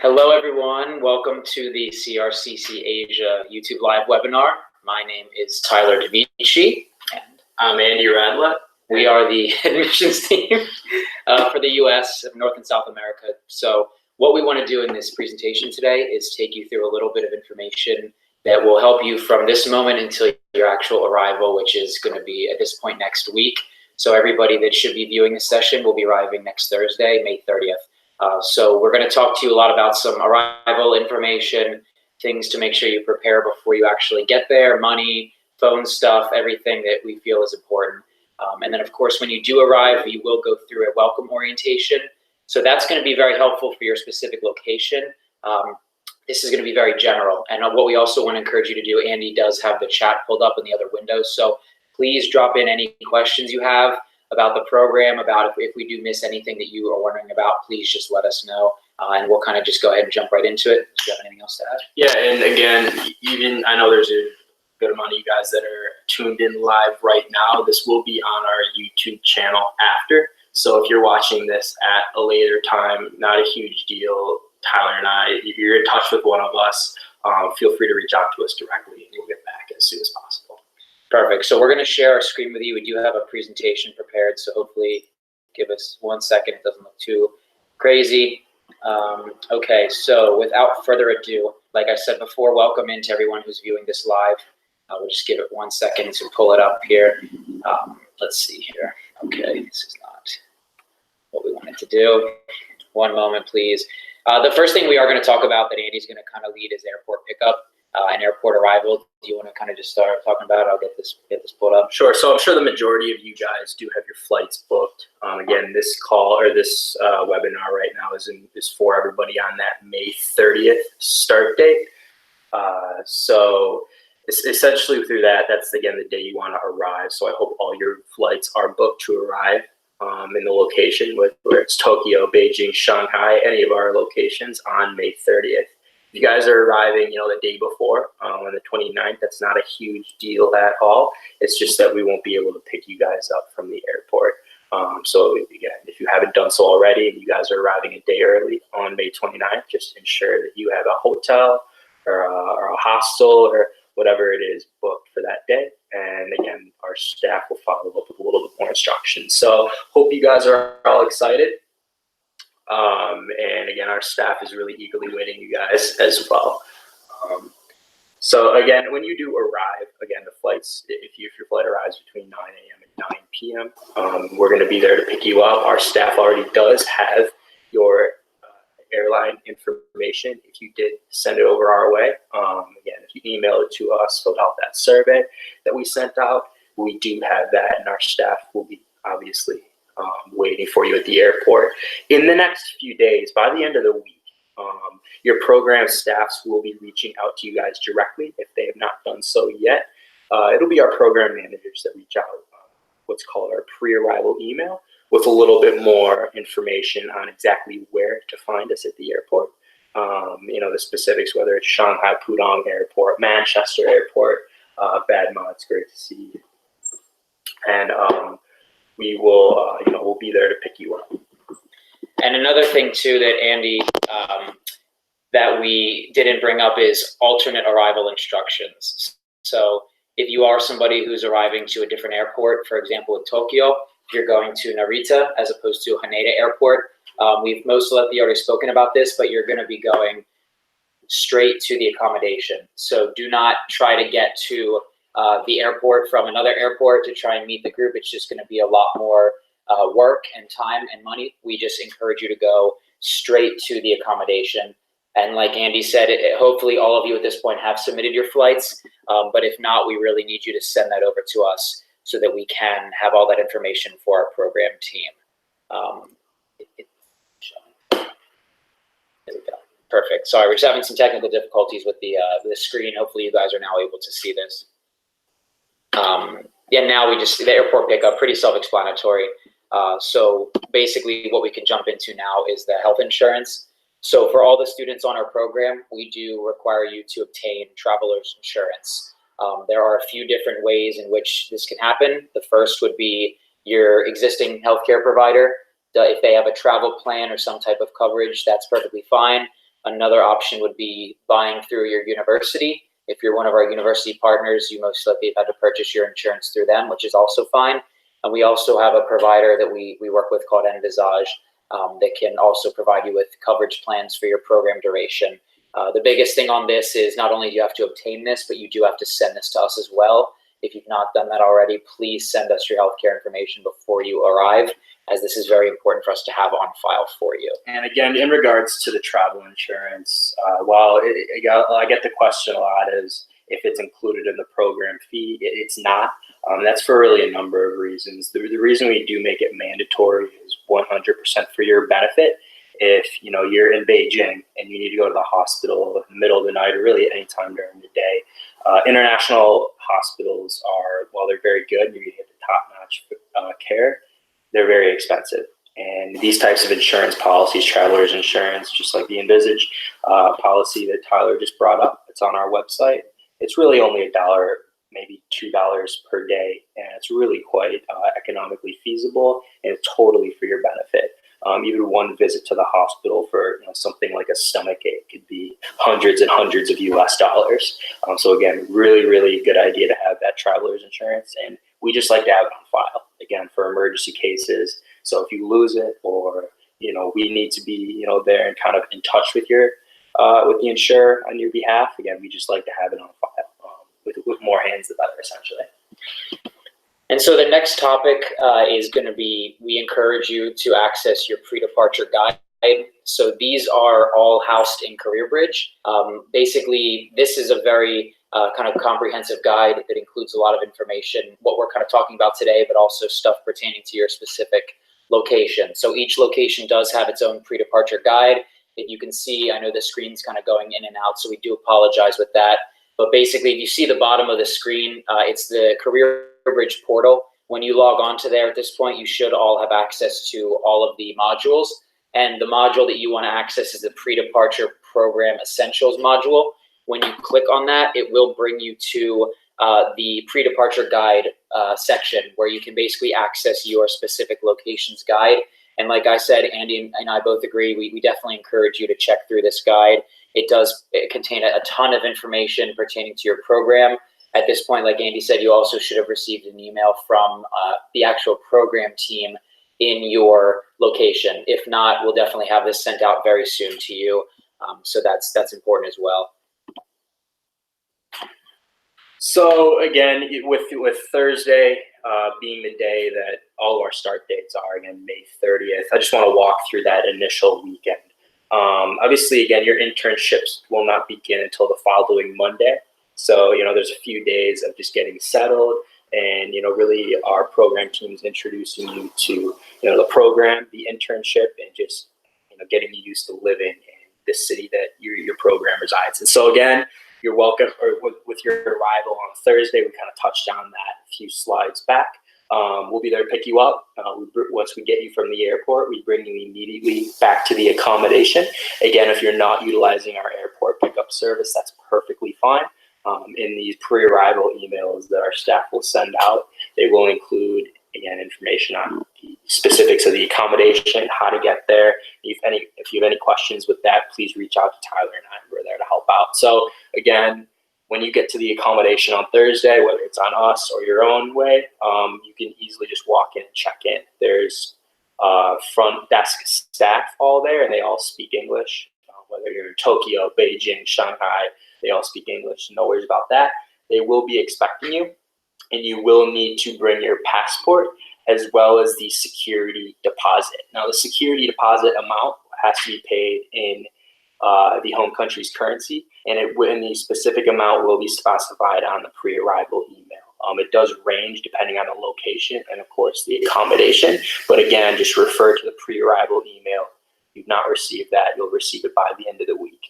Hello, everyone. Welcome to the CRCC Asia YouTube Live webinar. My name is Tyler DeVici, and I'm Andy Radelet. We are the admissions team for the U.S., North and South America. So what we want to do in this presentation today is take you through a little bit of information that will help you from this moment until your actual arrival, which is going to be at this point next week. So everybody that should be viewing this session will be arriving next Thursday, May 30th. So we're going to talk to you a lot about some arrival information, things to make sure you prepare before you actually get there, money, phone stuff, everything that we feel is important. And then, of course, when you do arrive, you will go through a welcome orientation. So that's going to be very helpful for your specific location. This is going to be very general. And what we also want to encourage you to do, Andy does have the chat pulled up in the other windows. So please drop in any questions you have about the program, about if we do miss anything that you are wondering about, please just let us know, and we'll kind of just go ahead and jump right into it. Do you have anything else to add? Yeah, and again, even I know there's a good amount of you guys that are tuned in live right now. This will be on our YouTube channel after. So if you're watching this at a later time, not a huge deal. Tyler and I, if you're in touch with one of us, feel free to reach out to us directly, and we'll get back as soon as possible. Perfect. So we're going to share our screen with you. We do have a presentation prepared, so hopefully give us 1 second. It doesn't look too crazy. Okay, so without further ado, like I said before, welcome in to everyone who's viewing this live. We'll just give it 1 second to pull it up here. Let's see here. Okay, this is not what we wanted to do. One moment, please. The first thing we are going to talk about that Andy's going to kind of lead is airport pickup. And airport arrival. Do you want to kind of just start talking about it? I'll get this pulled up. Sure. So I'm sure the majority of you guys do have your flights booked. Again, this call or this webinar right now is for everybody on that May 30th start date. So essentially through that's again the day you want to arrive. So I hope all your flights are booked to arrive in the location, whether it's Tokyo, Beijing, Shanghai, any of our locations on May 30th. If you guys are arriving, the day before, on the 29th, that's not a huge deal at all. It's just that we won't be able to pick you guys up from the airport. So again, if you haven't done so already and you guys are arriving a day early on May 29th, just ensure that you have a hotel or a hostel or whatever it is booked for that day. And again, our staff will follow up with a little bit more instructions. So hope you guys are all excited. And again, our staff is really eagerly waiting you guys as well. So again, when you do arrive, again, the flights, if your flight arrives between 9 a.m. and 9 p.m., we're going to be there to pick you up. Our staff already does have your airline information if you did send it over our way. Again, if you email it to us, fill out that survey that we sent out, we do have that, and our staff will be obviously waiting for you at the airport. In the next few days, by the end of the week, your program staffs will be reaching out to you guys directly if they have not done so yet. It'll be our program managers that reach out, what's called our pre-arrival email, with a little bit more information on exactly where to find us at the airport. The specifics, whether it's Shanghai Pudong Airport, Manchester Airport, Badma, it's great to see you. And we will, we'll be there to pick you up. And another thing too that Andy, that we didn't bring up is alternate arrival instructions. So if you are somebody who's arriving to a different airport, for example, in Tokyo, if you're going to Narita as opposed to Haneda Airport, we've most likely already spoken about this, but you're going to be going straight to the accommodation. So do not try to get to the airport from another airport to try and meet the group. It's just going to be a lot more work and time and money. We just encourage you to go straight to the accommodation. And like Andy said, hopefully all of you at this point have submitted your flights. But if not, we really need you to send that over to us so that we can have all that information for our program team. There we go. Perfect. Sorry, we're just having some technical difficulties with the screen. Hopefully you guys are now able to see this. Yeah, now we just see the airport pickup, pretty self-explanatory. So basically what we can jump into now is the health insurance. So for all the students on our program, we do require you to obtain traveler's insurance. There are a few different ways in which this can happen. The first would be your existing healthcare provider. If they have a travel plan or some type of coverage, that's perfectly fine. Another option would be buying through your university. If you're one of our university partners, you most likely have had to purchase your insurance through them, which is also fine. And we also have a provider that we work with called Envisage that can also provide you with coverage plans for your program duration. The biggest thing on this is not only do you have to obtain this, but you do have to send this to us as well. If you've not done that already, please send us your healthcare information before you arrive, as this is very important for us to have on file for you. And again, in regards to the travel insurance, while I get the question a lot is if it's included in the program fee. It's not. That's for really a number of reasons. The reason we do make it mandatory is 100% for your benefit. If you're in Beijing and you need to go to the hospital in the middle of the night or really any time during the day, international hospitals are, while they're very good, you're going to get the top-notch care, they're very expensive. And these types of insurance policies, traveler's insurance, just like the Envisage policy that Tyler just brought up, it's on our website. It's really only $1, maybe $2 per day, and it's really quite economically feasible, and it's totally for your benefit. Even one visit to the hospital for something like a stomach ache could be hundreds and hundreds of US dollars. So again, really, really good idea to have that traveler's insurance, and we just like to have it on file, again, for emergency cases. So if you lose it, or we need to be there and kind of in touch with with the insurer on your behalf, again, we just like to have it on file. With more hands, the better, essentially. And so the next topic is going to be, we encourage you to access your pre-departure guide. So these are all housed in CareerBridge. Basically, this is a very kind of comprehensive guide that includes a lot of information, what we're kind of talking about today, but also stuff pertaining to your specific location. So each location does have its own pre-departure guide that you can see. I know the screen's kind of going in and out, so we do apologize with that. But basically, if you see the bottom of the screen, it's the CareerBridge portal. When you log on to there at this point, you should all have access to all of the modules. And the module that you want to access is the Pre-Departure Program Essentials module. When you click on that, it will bring you to the Pre-Departure Guide section, where you can basically access your specific location's guide. And like I said, Andy and I both agree, we definitely encourage you to check through this guide. It does contain a ton of information pertaining to your program. At this point, like Andy said, you also should have received an email from the actual program team in your location. If not, we'll definitely have this sent out very soon to you. So that's important as well. So again, with Thursday being the day that all of our start dates are, again, May 30th, I just want to walk through that initial weekend. Obviously, again, your internships will not begin until the following Monday. So, there's a few days of just getting settled and, really our program team's introducing you to, the program, the internship, and just, getting you used to living in the city that your program resides. And so again, you're welcome, or with your arrival on Thursday, we kind of touched on that a few slides back. We'll be there to pick you up. Once we get you from the airport, we bring you immediately back to the accommodation. Again, if you're not utilizing our airport pickup service, that's perfectly fine. In these pre-arrival emails that our staff will send out, they will include, again, information on the specifics of the accommodation, how to get there. If you have any questions with that, please reach out to Tyler and I. We're there to help out. So again, when you get to the accommodation on Thursday, whether it's on us or your own way, you can easily just walk in and check in. There's front desk staff all there, and they all speak English. Whether you're in Tokyo, Beijing, Shanghai, they all speak English. No worries about that. They will be expecting you, and you will need to bring your passport as well as the security deposit. Now, the security deposit amount has to be paid in the home country's currency, and the specific amount will be specified on the pre-arrival email. It does range depending on the location and, of course, the accommodation. But again, just refer to the pre-arrival email. If you've not received that, you'll receive it by the end of the week.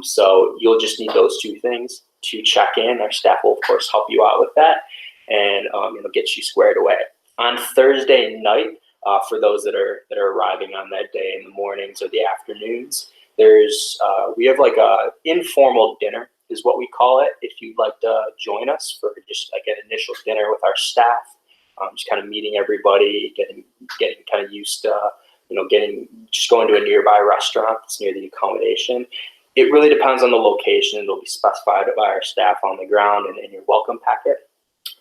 So you'll just need those two things to check in. Our staff will, of course, help you out with that and get you squared away. On Thursday night, for those that are arriving on that day in the mornings or the afternoons, we have like a informal dinner is what we call it. If you'd like to join us for just like an initial dinner with our staff, just kind of meeting everybody, getting kind of used to just going to a nearby restaurant that's near the accommodation. It really depends on the location. It'll be specified by our staff on the ground and in your welcome packet.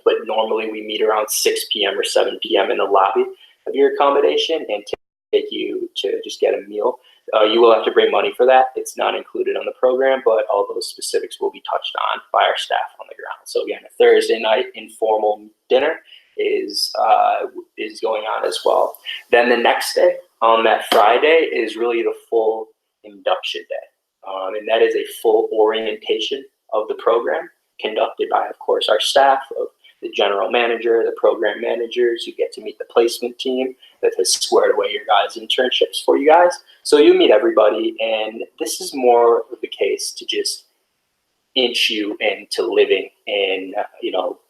But normally we meet around 6 p.m. or 7 p.m. in the lobby of your accommodation and take you to just get a meal. You will have to bring money for that. It's not included on the program, but all those specifics will be touched on by our staff on the ground. So again, a Thursday night informal dinner is going on as well. Then the next day, on that Friday, is really the full induction day. And that is a full orientation of the program conducted by, of course, our staff of the general manager, the program managers. You get to meet the placement team that has squared away your guys' internships for you guys. So you meet everybody, and this is more of the case to just inch you into living in,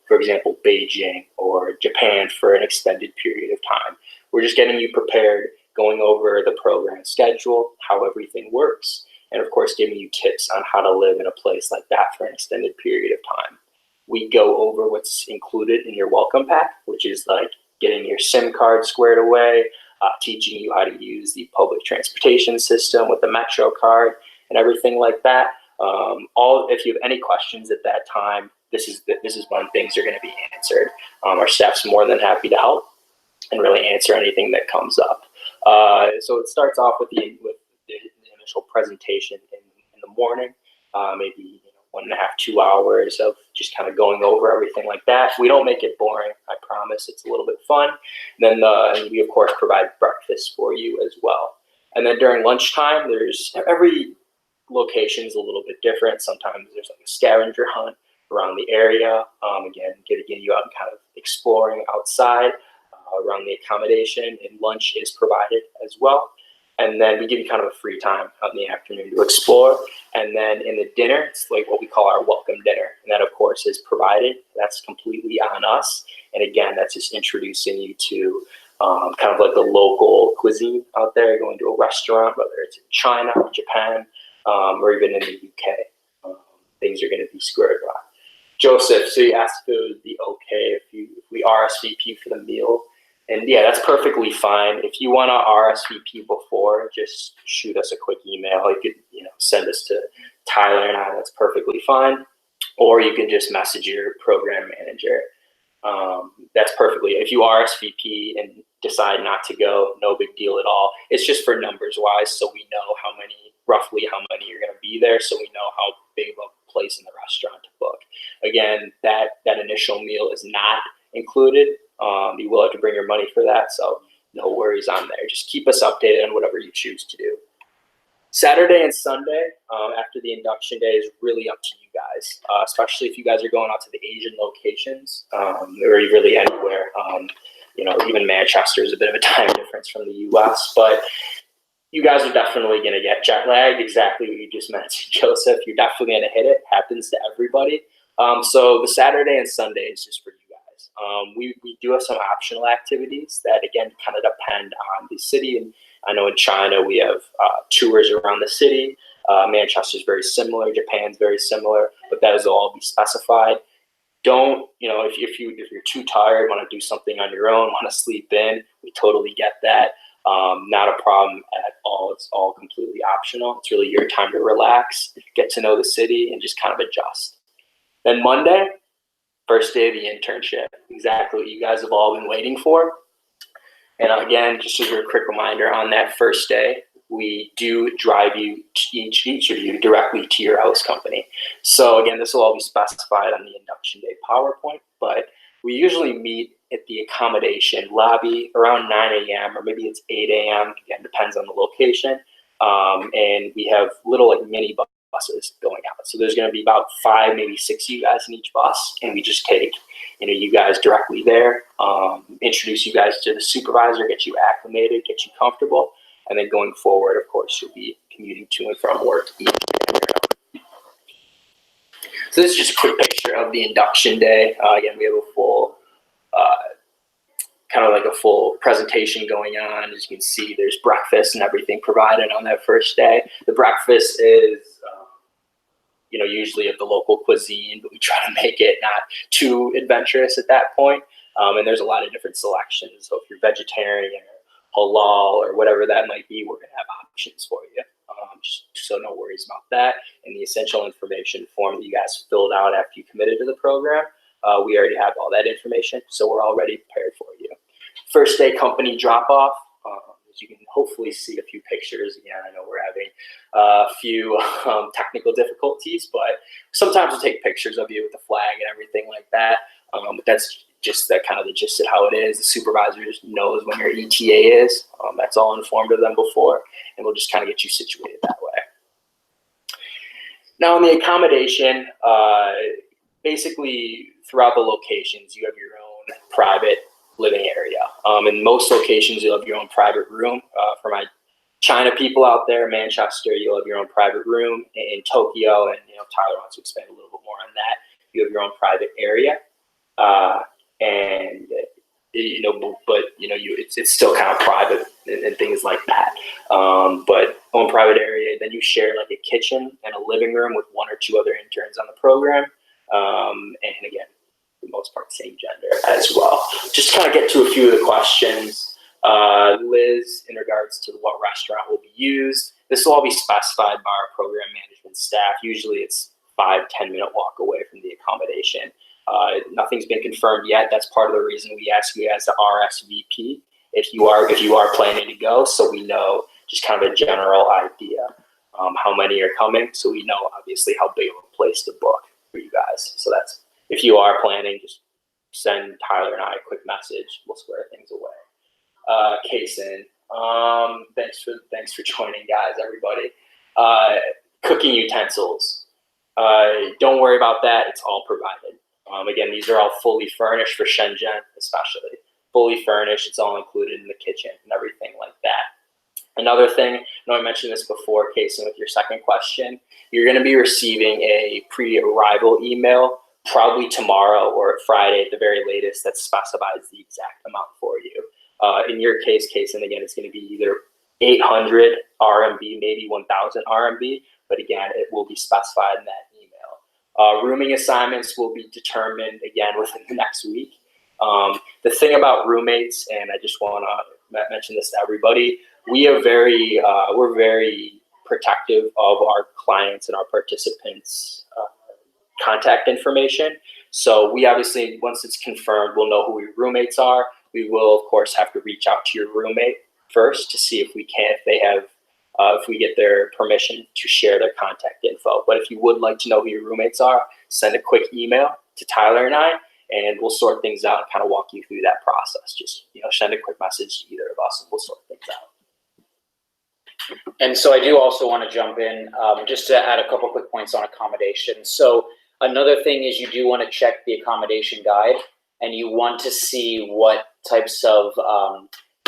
for example, Beijing or Japan for an extended period of time. We're just getting you prepared, going over the program schedule, how everything works, and of course, giving you tips on how to live in a place like that for an extended period of time. We go over what's included in your welcome pack, which is like getting your SIM card squared away, teaching you how to use the public transportation system with the Metro card and everything like that. If you have any questions at that time, this is when things are going to be answered. Our staff's more than happy to help and really answer anything that comes up. So it starts off with the initial presentation in the morning, maybe 1.5, 2 hours of just kind of going over everything like that. We don't make it boring, I promise. It's a little bit fun. Then we, of course, provide breakfast for you as well. And then during lunchtime, every location is a little bit different. Sometimes there's like a scavenger hunt around the area. Again, getting you out and kind of exploring outside around the accommodation, and lunch is provided as well. And then we give you kind of a free time out in the afternoon to explore. And then in the dinner, it's like what we call our welcome dinner. And that, of course, is provided. That's completely on us. And again, that's just introducing you to kind of like the local cuisine out there, going to a restaurant, whether it's in China, Japan, or even in the UK. Things are going to be squared by. Joseph, so you asked if it would be okay if we RSVP for the meal. And yeah, that's perfectly fine. If you want to RSVP before, just shoot us a quick email. You could, send us to Tyler and I. That's perfectly fine. Or you can just message your program manager. That's perfectly. If you RSVP and decide not to go, no big deal at all. It's just for numbers wise, so we know roughly how many you're going to be there, so we know how big of a place in the restaurant to book. Again, that initial meal is not included. You will have to bring your money for that, so no worries on there. Just keep us updated on whatever you choose to do. Saturday and Sunday after the induction day is really up to you guys, especially if you guys are going out to the Asian locations or really anywhere. Even Manchester is a bit of a time difference from the U.S., but you guys are definitely going to get jet lagged, exactly what you just mentioned, Joseph. You're definitely going to hit it. Happens to everybody. So the Saturday and Sunday is just for you guys. We do have some optional activities that, again, kind of depend on the city. And I know in China we have tours around the city. Manchester is very similar. Japan's very similar, but that will all be specified. Don't, if you're too tired, want to do something on your own, want to sleep in, we totally get that. Not a problem at all. It's all completely optional. It's really your time to relax, get to know the city, and just kind of adjust. Then Monday, first day of the internship, exactly what you guys have all been waiting for. And again, just as a quick reminder, on that first day, we do drive you, each of you, directly to your host company. So again, this will all be specified on the induction day PowerPoint, but we usually meet at the accommodation lobby around 9 a.m. or maybe it's 8 a.m. Again, depends on the location. And we have little mini buses going out. So there's going to be about 5, maybe 6 of you guys in each bus, and we just take you guys directly there, introduce you guys to the supervisor, get you acclimated, get you comfortable, and then going forward, of course, you'll be commuting to and from work each day. So this is just a quick picture of the induction day. Again, we have a full, kind of like a full presentation going on. As you can see, there's breakfast and everything provided on that first day. The breakfast is, usually of the local cuisine, but we try to make it not too adventurous at that point. And there's a lot of different selections. So if you're vegetarian or halal, or whatever that might be, we're going to have options for you. So no worries about that. And the essential information form that you guys filled out after you committed to the program, we already have all that information, so we're already prepared for you. First day company drop off. As you can hopefully see a few pictures. Again, I know we're having a few technical difficulties, but sometimes we'll take pictures of you with the flag and everything like that. But that's just that kind of the gist of how it is. The supervisor just knows when your ETA is. That's all informed of them before, and we'll just kind of get you situated that way. Now, in the accommodation, basically throughout the locations, you have your own private living area. In most locations, you'll have your own private room. For my China people out there, Manchester, you'll have your own private room. In Tokyo, and Tyler wants to expand a little bit more on that, you have your own private area. It's still kind of private and things like that. But own private area, then you share like a kitchen and a living room with one or two other interns on the program. And again, for the most part, same gender as well. Just kind of get to a few of the questions. Liz, in regards to what restaurant will be used, this will all be specified by our program management staff. Usually it's 5-10 minute walk away from the accommodation. Nothing's been confirmed yet. That's part of the reason we ask you guys to RSVP if you are planning to go, so we know just kind of a general idea how many are coming, so we know obviously how big of a place to book for you guys. So that's, if you are planning, just send Tyler and I a quick message. We'll square things away. Kason, thanks for joining, guys. Everybody, cooking utensils. Don't worry about that. It's all provided. Again, these are all fully furnished for Shenzhen, especially. Fully furnished, it's all included in the kitchen and everything like that. Another thing, I know I mentioned this before, Kason, with your second question, you're going to be receiving a pre-arrival email probably tomorrow or Friday at the very latest that specifies the exact amount for you. In your case, Kason, again, it's going to be either 800 RMB, maybe 1,000 RMB, but again, it will be specified in that email. Rooming assignments will be determined again within the next week. The thing about roommates, and I just want to mention this to everybody, we're very protective of our clients and our participants' contact information. So we obviously, once it's confirmed, we'll know who your roommates are. We will, of course, have to reach out to your roommate first to see if we get their permission to share their contact info. But if you would like to know who your roommates are, send a quick email to Tyler and I, and we'll sort things out and kind of walk you through that process. Just send a quick message to either of us, and we'll sort things out. And so I do also want to jump in just to add a couple quick points on accommodation. So another thing is you do want to check the accommodation guide, and you want to see what types of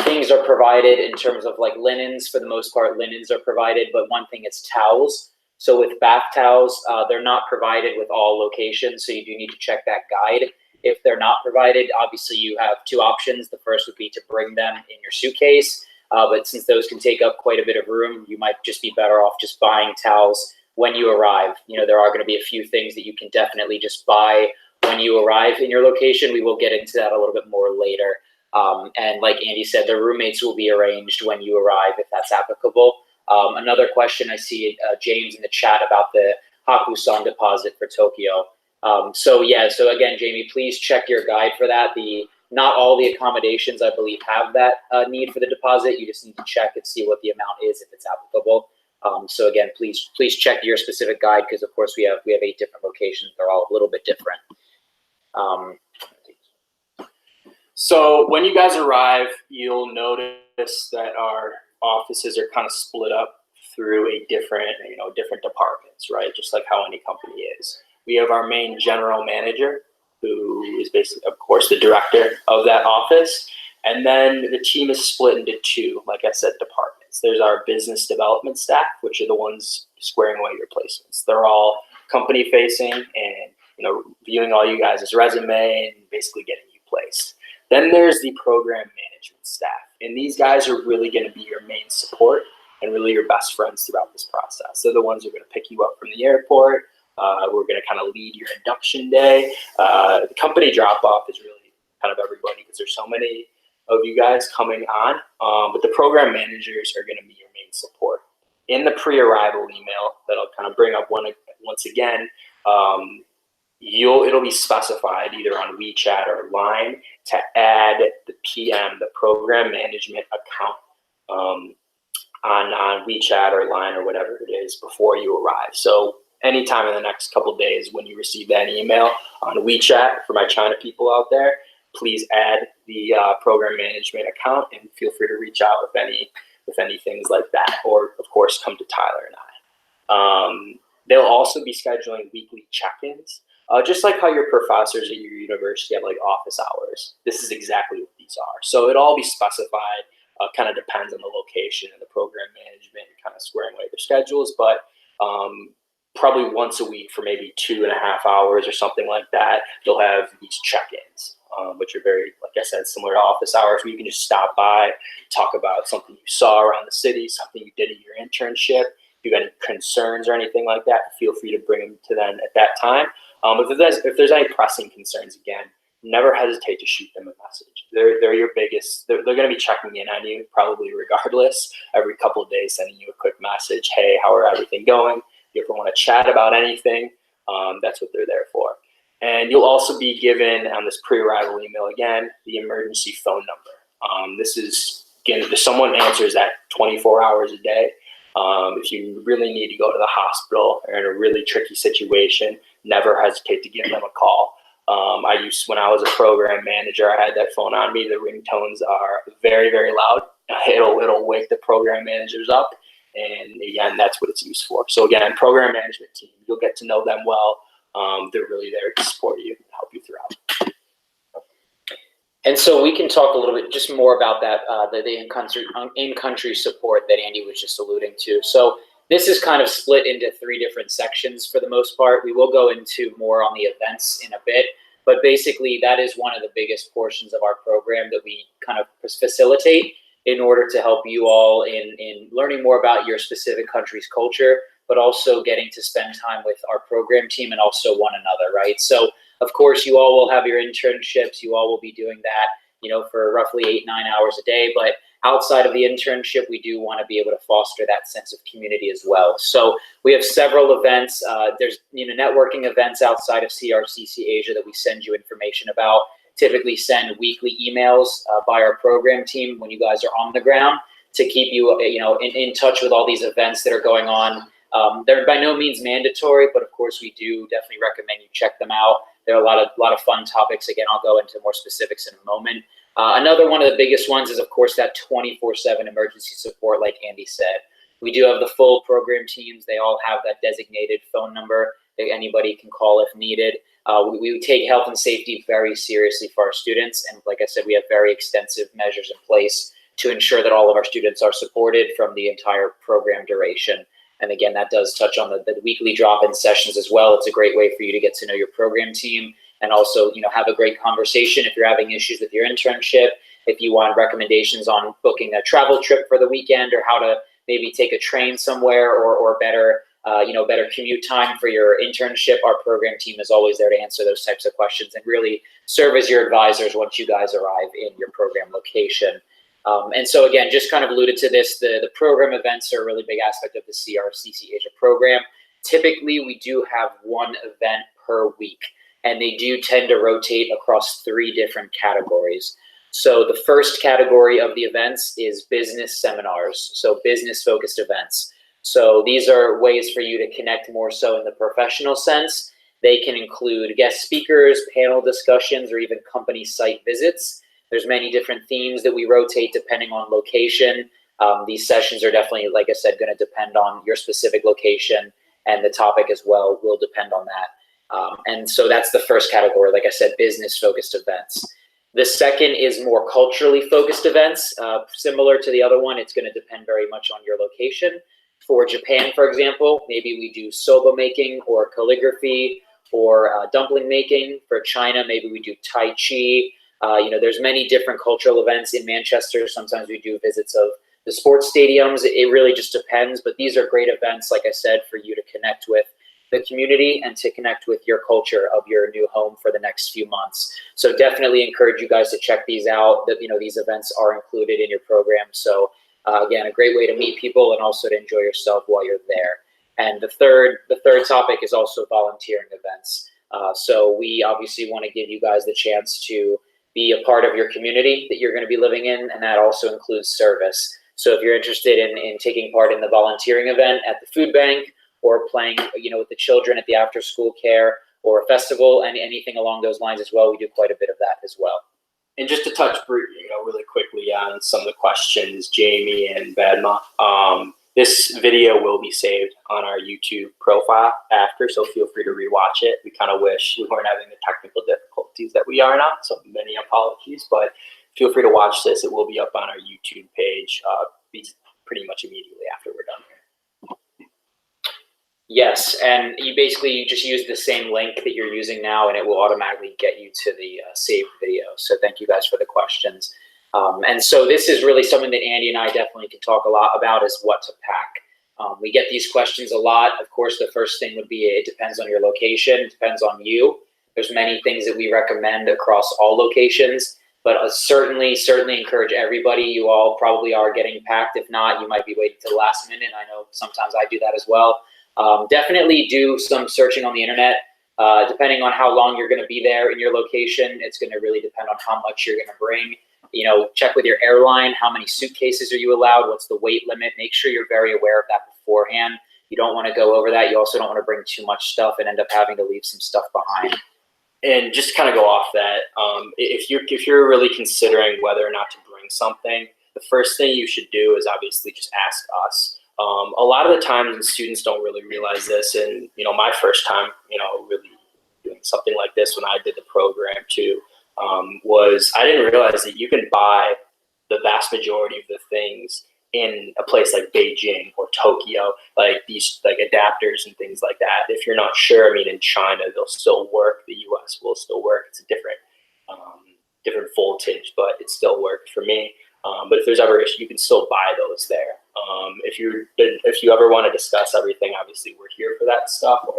things are provided in terms of like linens. For the most part, linens are provided, but one thing is towels. So with bath towels, they're not provided with all locations, so you do need to check that guide. If they're not provided, obviously you have two options. The first would be to bring them in your suitcase, but since those can take up quite a bit of room, you might just be better off just buying towels when you arrive. There are going to be a few things that you can definitely just buy when you arrive in your location. We will get into that a little bit more later. And like Andy said, the roommates will be arranged when you arrive if that's applicable. Another question, I see James in the chat about the Hakusan deposit for Tokyo. So again, Jamie, please check your guide for that. Not all the accommodations, I believe, have that need for the deposit. You just need to check and see what the amount is if it's applicable. So again, please check your specific guide, because of course we have 8 different locations. They're all a little bit different. So when you guys arrive, you'll notice that our offices are kind of split up through different departments, right? Just like how any company is. We have our main general manager, who is basically, of course, the director of that office. And then the team is split into 2, like I said, departments. There's our business development staff, which are the ones squaring away your placements. They're all company facing and, viewing all you guys' resume and basically getting you placed. Then there's the program management staff. And these guys are really going to be your main support and really your best friends throughout this process. They're the ones who are going to pick you up from the airport. We're going to kind of lead your induction day. The company drop-off is really kind of everybody, because there's so many of you guys coming on, but the program managers are going to be your main support. In the pre-arrival email that I'll kind of bring up once again, it'll be specified either on WeChat or Line to add the PM, the program management account, on WeChat or Line or whatever it is before you arrive. So anytime in the next couple of days when you receive that email on WeChat, for my China people out there, please add the program management account and feel free to reach out with any things like that, or of course come to Tyler and I. They'll also be scheduling weekly check-ins, just like how your professors at your university have like office hours. This is exactly what these are. So it'll all be specified. Kind of depends on the location and the program management and kind of squaring away their schedules, but probably once a week for maybe 2.5 hours or something like that, you'll have these check-ins, which are very, like I said, similar to office hours, where you can just stop by, talk about something you saw around the city, something you did in your internship. If you have any concerns or anything like that, feel free to bring them to them at that time. If there's any pressing concerns, again, never hesitate to shoot them a message. They're your biggest. They're going to be checking in on you probably regardless. Every couple of days, sending you a quick message. Hey, how are everything going? If you ever want to chat about anything, that's what they're there for. And you'll also be given on this pre-arrival email again the emergency phone number. This is again, if someone answers that 24 hours a day. If you really need to go to the hospital or in a really tricky situation, never hesitate to give them a call. When I was a program manager, I had that phone on me. The ringtones are very, very loud. It'll wake the program managers up. And again, that's what it's used for. So again, program management team, you'll get to know them well. They're really there to support you and help you throughout. And so we can talk a little bit just more about that, the in-country support that Andy was just alluding to. So this is kind of split into 3 different sections for the most part. We will go into more on the events in a bit, but basically that is one of the biggest portions of our program that we kind of facilitate in order to help you all in learning more about your specific country's culture, but also getting to spend time with our program team and also one another, right? So of course you all will have your internships, you all will be doing that, for roughly 8-9 hours a day, but outside of the internship, we do want to be able to foster that sense of community as well. So we have several events. There's networking events outside of CRCC Asia that we send you information about. Typically send weekly emails by our program team when you guys are on the ground to keep you in touch with all these events that are going on. They're by no means mandatory, but of course we do definitely recommend you check them out. There are a lot of fun topics. Again, I'll go into more specifics in a moment. Another one of the biggest ones is, of course, that 24/7 emergency support, like Andy said. We do have the full program teams. They all have that designated phone number that anybody can call if needed. We take health and safety very seriously for our students. And like I said, we have very extensive measures in place to ensure that all of our students are supported from the entire program duration. And again, that does touch on the weekly drop-in sessions as well. It's a great way for you to get to know your program team and also, have a great conversation if you're having issues with your internship, if you want recommendations on booking a travel trip for the weekend or how to maybe take a train somewhere or better, better commute time for your internship. Our program team is always there to answer those types of questions and really serve as your advisors once you guys arrive in your program location. And so again, just kind of alluded to this, the program events are a really big aspect of the CRCC Asia program. Typically, we do have one event per week, and they do tend to rotate across 3 different categories. So the first category of the events is business seminars, so business-focused events. So these are ways for you to connect more so in the professional sense. They can include guest speakers, panel discussions, or even company site visits. There's many different themes that we rotate depending on location. These sessions are definitely, like I said, going to depend on your specific location, and the topic as well will depend on that. And so that's the first category, like I said, business-focused events. The second is more culturally focused events. Similar to the other one, it's going to depend very much on your location. For Japan, for example, maybe we do soba making or calligraphy or dumpling making. For China, maybe we do Tai Chi. There's many different cultural events in Manchester. Sometimes we do visits of the sports stadiums. It really just depends, but these are great events, like I said, for you to connect with the community and to connect with your culture of your new home for the next few months. So definitely encourage you guys to check these out. That, you know, these events are included in your program. So again, a great way to meet people and also to enjoy yourself while you're there. And the third topic is also volunteering events. So we obviously want to give you guys the chance to be a part of your community that you're going to be living in, and that also includes service. So if you're interested in taking part in the volunteering event at the food bank, or playing, you know, with the children at the after school care or a festival and anything along those lines as well, we do quite a bit of that as well. And just to touch, really quickly on some of the questions, Jamie and Badma, this video will be saved on our YouTube profile after, so feel free to rewatch it. We kind of wish we weren't having the technical difficulties that we are now, so many apologies, but feel free to watch this. It will be up on our YouTube page pretty much immediately after we're done here. Yes, and you basically just use the same link that you're using now, and it will automatically get you to the saved video. So thank you guys for the questions. And so this is really something that Andy and I definitely can talk a lot about, is what to pack. We get these questions a lot. Of course, the first thing would be it depends on your location. It depends on you. There's many things that we recommend across all locations, but certainly encourage everybody. You all probably are getting packed. If not, you might be waiting till the last minute. I know sometimes I do that as well. Definitely do some searching on the internet. Depending on how long you're going to be there in your location, it's going to really depend on how much you're going to bring. You know, check with your airline. How many suitcases are you allowed? What's the weight limit? Make sure you're very aware of that beforehand. You don't want to go over that. You also don't want to bring too much stuff and end up having to leave some stuff behind. And just to kind of go off that, if you're really considering whether or not to bring something, the first thing you should do is obviously just ask us. A lot of the times students don't really realize this, and my first time really doing something like this when I did the program too, was I didn't realize that you can buy the vast majority of the things in a place like Beijing or Tokyo, like these adapters and things like that. If you're not sure, I mean, in China they'll still work, the US will still work. It's a different voltage, but it still worked for me. But if there's ever issue, you can still buy those there. If you ever want to discuss everything, obviously we're here for that stuff, or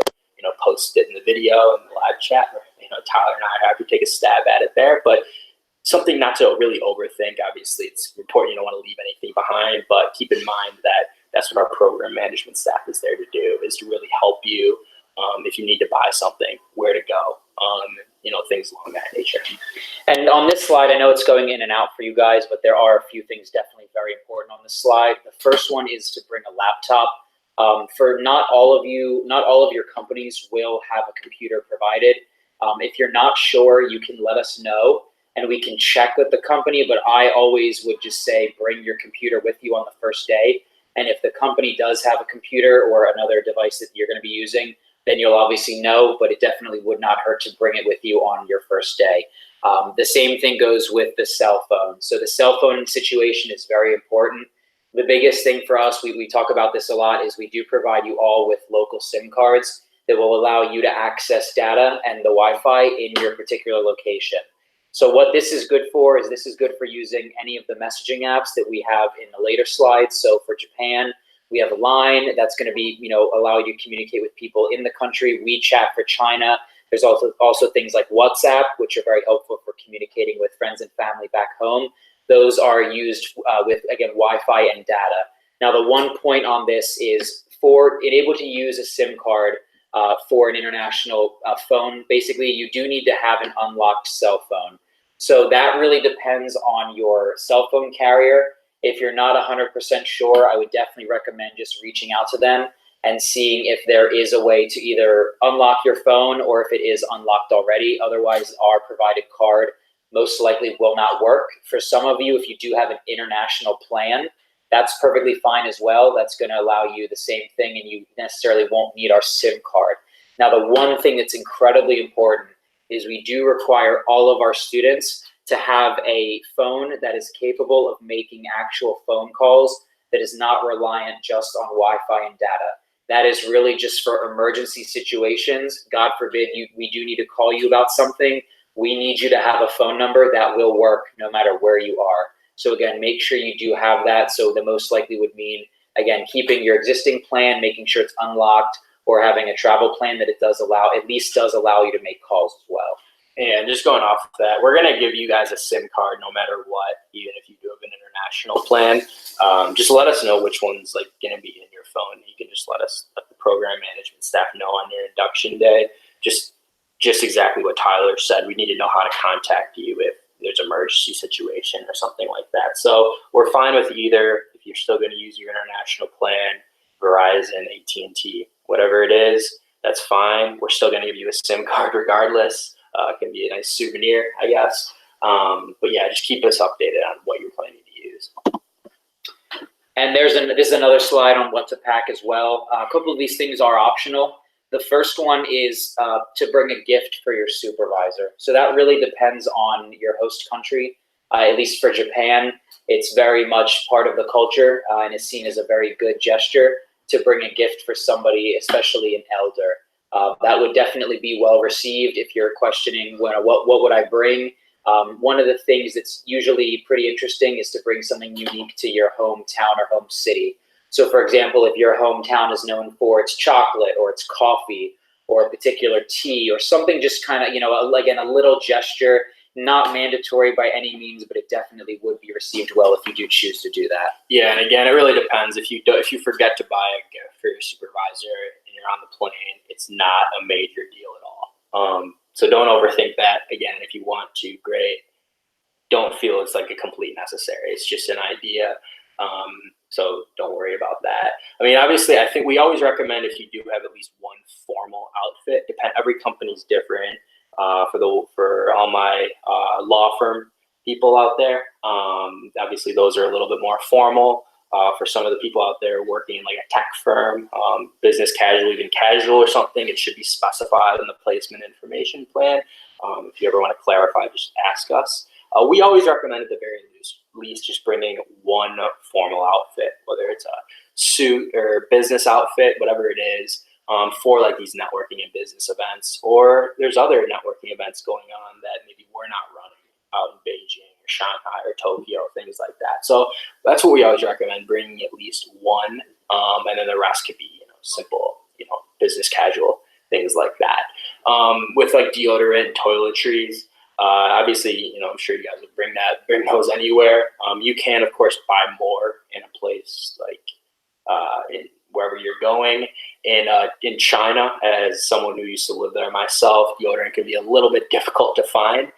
post it in the video in the live chat. Or, Tyler and I are happy to take a stab at it there. But something not to really overthink. Obviously, it's important. You don't want to leave anything behind, but keep in mind that that's what our program management staff is there to do, is to really help you if you need to buy something, where to go. Things along that nature. And on this slide, I know it's going in and out for you guys, but there are a few things definitely very important on this slide. The first one is to bring a laptop. For not all of your companies will have a computer provided. If you're not sure, you can let us know and we can check with the company, but I always would just say bring your computer with you on the first day. And if the company does have a computer or another device that you're going to be using, then you'll obviously know, but it definitely would not hurt to bring it with you on your first day. The same thing goes with the cell phone. So the cell phone situation is very important. The biggest thing for us, we talk about this a lot, is we do provide you all with local SIM cards that will allow you to access data and the Wi-Fi in your particular location. So what this is good for is this is good for using any of the messaging apps that we have in the later slides. So for Japan, we have a line that's going to be, allow you to communicate with people in the country. WeChat for China. There's also things like WhatsApp, which are very helpful for communicating with friends and family back home. Those are used with, again, Wi-Fi and data. Now, the one point on this is for able to use a SIM card for an international phone, basically, you do need to have an unlocked cell phone. So that really depends on your cell phone carrier. If you're not 100% sure, I would definitely recommend just reaching out to them and seeing if there is a way to either unlock your phone or if it is unlocked already. Otherwise, our provided card most likely will not work. For some of you, if you do have an international plan, that's perfectly fine as well. That's going to allow you the same thing, and you necessarily won't need our SIM card. Now, the one thing that's incredibly important is we do require all of our students to have a phone that is capable of making actual phone calls, that is not reliant just on Wi-Fi and data. That is really just for emergency situations. God forbid we do need to call you about something. We need you to have a phone number that will work no matter where you are. So again, make sure you do have that. So the most likely would mean, again, keeping your existing plan, making sure it's unlocked, or having a travel plan that it does allow, at least does allow you to make calls as well. And just going off of that, we're going to give you guys a SIM card no matter what, even if you do have an international plan. Just let us know which one's like going to be in your phone. You can just let the program management staff know on your induction day. Just exactly what Tyler said. We need to know how to contact you if there's an emergency situation or something like that. So we're fine with either. If you're still going to use your international plan, Verizon, AT&T, whatever it is, that's fine. We're still going to give you a SIM card regardless. It can be a nice souvenir, I guess. But yeah, just keep us updated on what you're planning to use. And this is another slide on what to pack as well. A couple of these things are optional. The first one is to bring a gift for your supervisor. So that really depends on your host country. At least for Japan, it's very much part of the culture and is seen as a very good gesture to bring a gift for somebody, especially an elder. That would definitely be well received if you're questioning what would I bring. One of the things that's usually pretty interesting is to bring something unique to your hometown or home city. So for example, if your hometown is known for its chocolate or its coffee or a particular tea or something, just kind of, again, a little gesture, not mandatory by any means, but it definitely would be received well if you do choose to do that. Yeah, and again, it really depends. If you forget to buy a gift for your supervisor and you're on the plane, it's not a major deal at all. So don't overthink that. Again, if you want to, great. Don't feel it's like a complete necessary. It's just an idea. So don't worry about that. I mean, obviously, I think we always recommend if you do have at least one formal outfit. Every company's different. For all my law firm people out there, obviously those are a little bit more formal. For some of the people out there working in like a tech firm, business casual, even casual or something, it should be specified in the placement information plan. If you ever want to clarify, just ask us. We always recommend at the very least just bringing one formal outfit, whether it's a suit or business outfit, whatever it is, for like these networking and business events, or there's other networking events going on that maybe we're not running out in Beijing or Shanghai or Tokyo, things like that. So that's what we always recommend, bringing at least one, and then the rest could be simple, business casual, things like that. With like deodorant and toiletries, obviously, I'm sure you guys would bring those anywhere. You can, of course, buy more in a place like wherever you're going. In China, as someone who used to live there myself, deodorant can be a little bit difficult to find,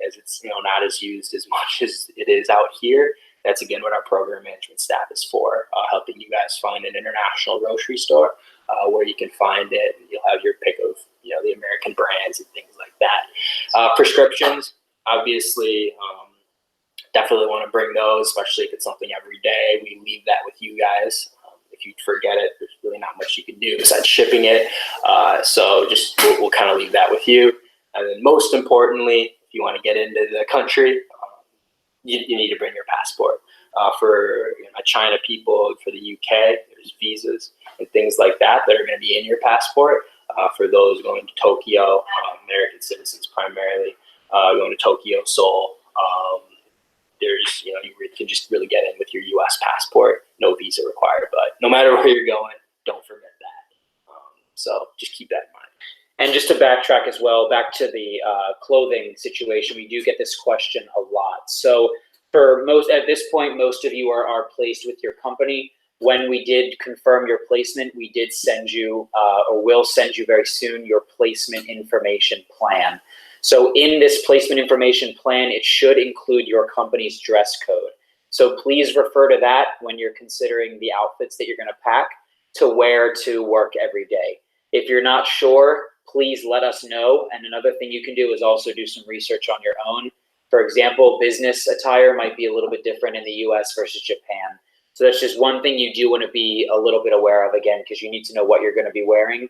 as it's not as used as much as it is out here. That's again what our program management staff is for, helping you guys find an international grocery store where you can find it. And you'll have your pick of the American brands and things like that. Prescriptions, obviously, definitely want to bring those, especially if it's something every day. We leave that with you guys. If you forget it, there's really not much you can do besides shipping it. So just we'll kind of leave that with you. And then most importantly, if you want to get into the country, you need to bring your passport. For China people, for the UK, there's visas and things like that are going to be in your passport. For those going to Tokyo, American citizens primarily, going to Tokyo, Seoul, there's you can just really get in with your U.S. passport, no visa required. But no matter where you're going, don't forget that. So just keep that in mind. And just to backtrack as well, back to the clothing situation, we do get this question a lot. So at this point, most of you are placed with your company. When we did confirm your placement, we did send you, or will send you very soon, your placement information plan. So in this placement information plan, it should include your company's dress code. So please refer to that when you're considering the outfits that you're going to pack to wear to work every day. If you're not sure, please let us know. And another thing you can do is also do some research on your own. For example, business attire might be a little bit different in the US versus Japan. So that's just one thing you do want to be a little bit aware of, again, because you need to know what you're going to be wearing.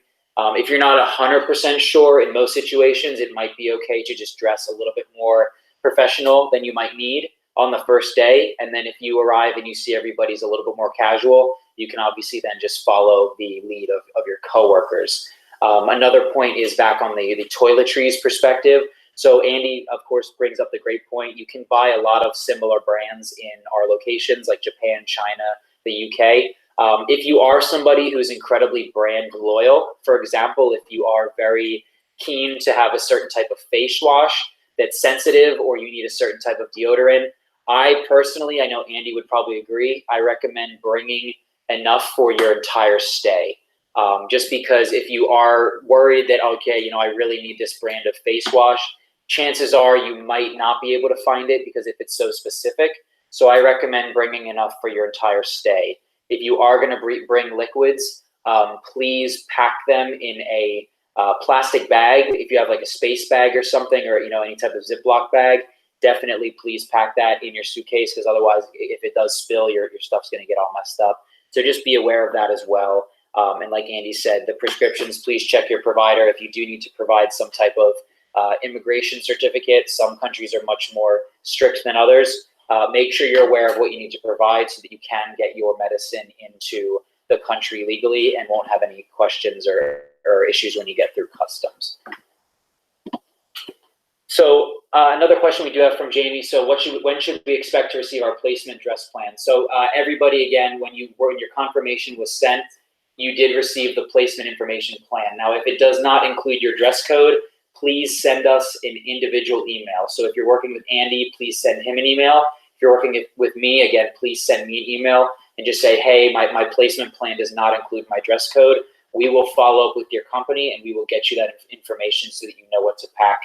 If you're not 100% sure, in most situations, it might be okay to just dress a little bit more professional than you might need on the first day. And then if you arrive and you see everybody's a little bit more casual, you can obviously then just follow the lead of your coworkers. Another point is back on the toiletries perspective. So Andy, of course, brings up the great point. You can buy a lot of similar brands in our locations like Japan, China, the UK. If you are somebody who's incredibly brand loyal, for example, if you are very keen to have a certain type of face wash that's sensitive, or you need a certain type of deodorant, I personally, I know Andy would probably agree, I recommend bringing enough for your entire stay. Just because if you are worried that, okay, I really need this brand of face wash, chances are you might not be able to find it because if it's so specific. So I recommend bringing enough for your entire stay. If you are going to bring liquids, please pack them in a plastic bag. If you have like a space bag or something, or any type of Ziploc bag, definitely please pack that in your suitcase, because otherwise, if it does spill, your stuff's going to get all messed up. So just be aware of that as well. And like Andy said, the prescriptions, please check your provider. If you do need to provide some type of immigration certificate, some countries are much more strict than others. Make sure you're aware of what you need to provide so that you can get your medicine into the country legally and won't have any questions or issues when you get through customs. So another question we do have from Jamie. So when should we expect to receive our placement dress plan? So everybody, again, when your confirmation was sent, you did receive the placement information plan. Now, if it does not include your dress code, please send us an individual email. So if you're working with Andy, please send him an email. If you're working with me, again, please send me an email and just say, hey, my placement plan does not include my dress code. We will follow up with your company and we will get you that information so that you know what to pack,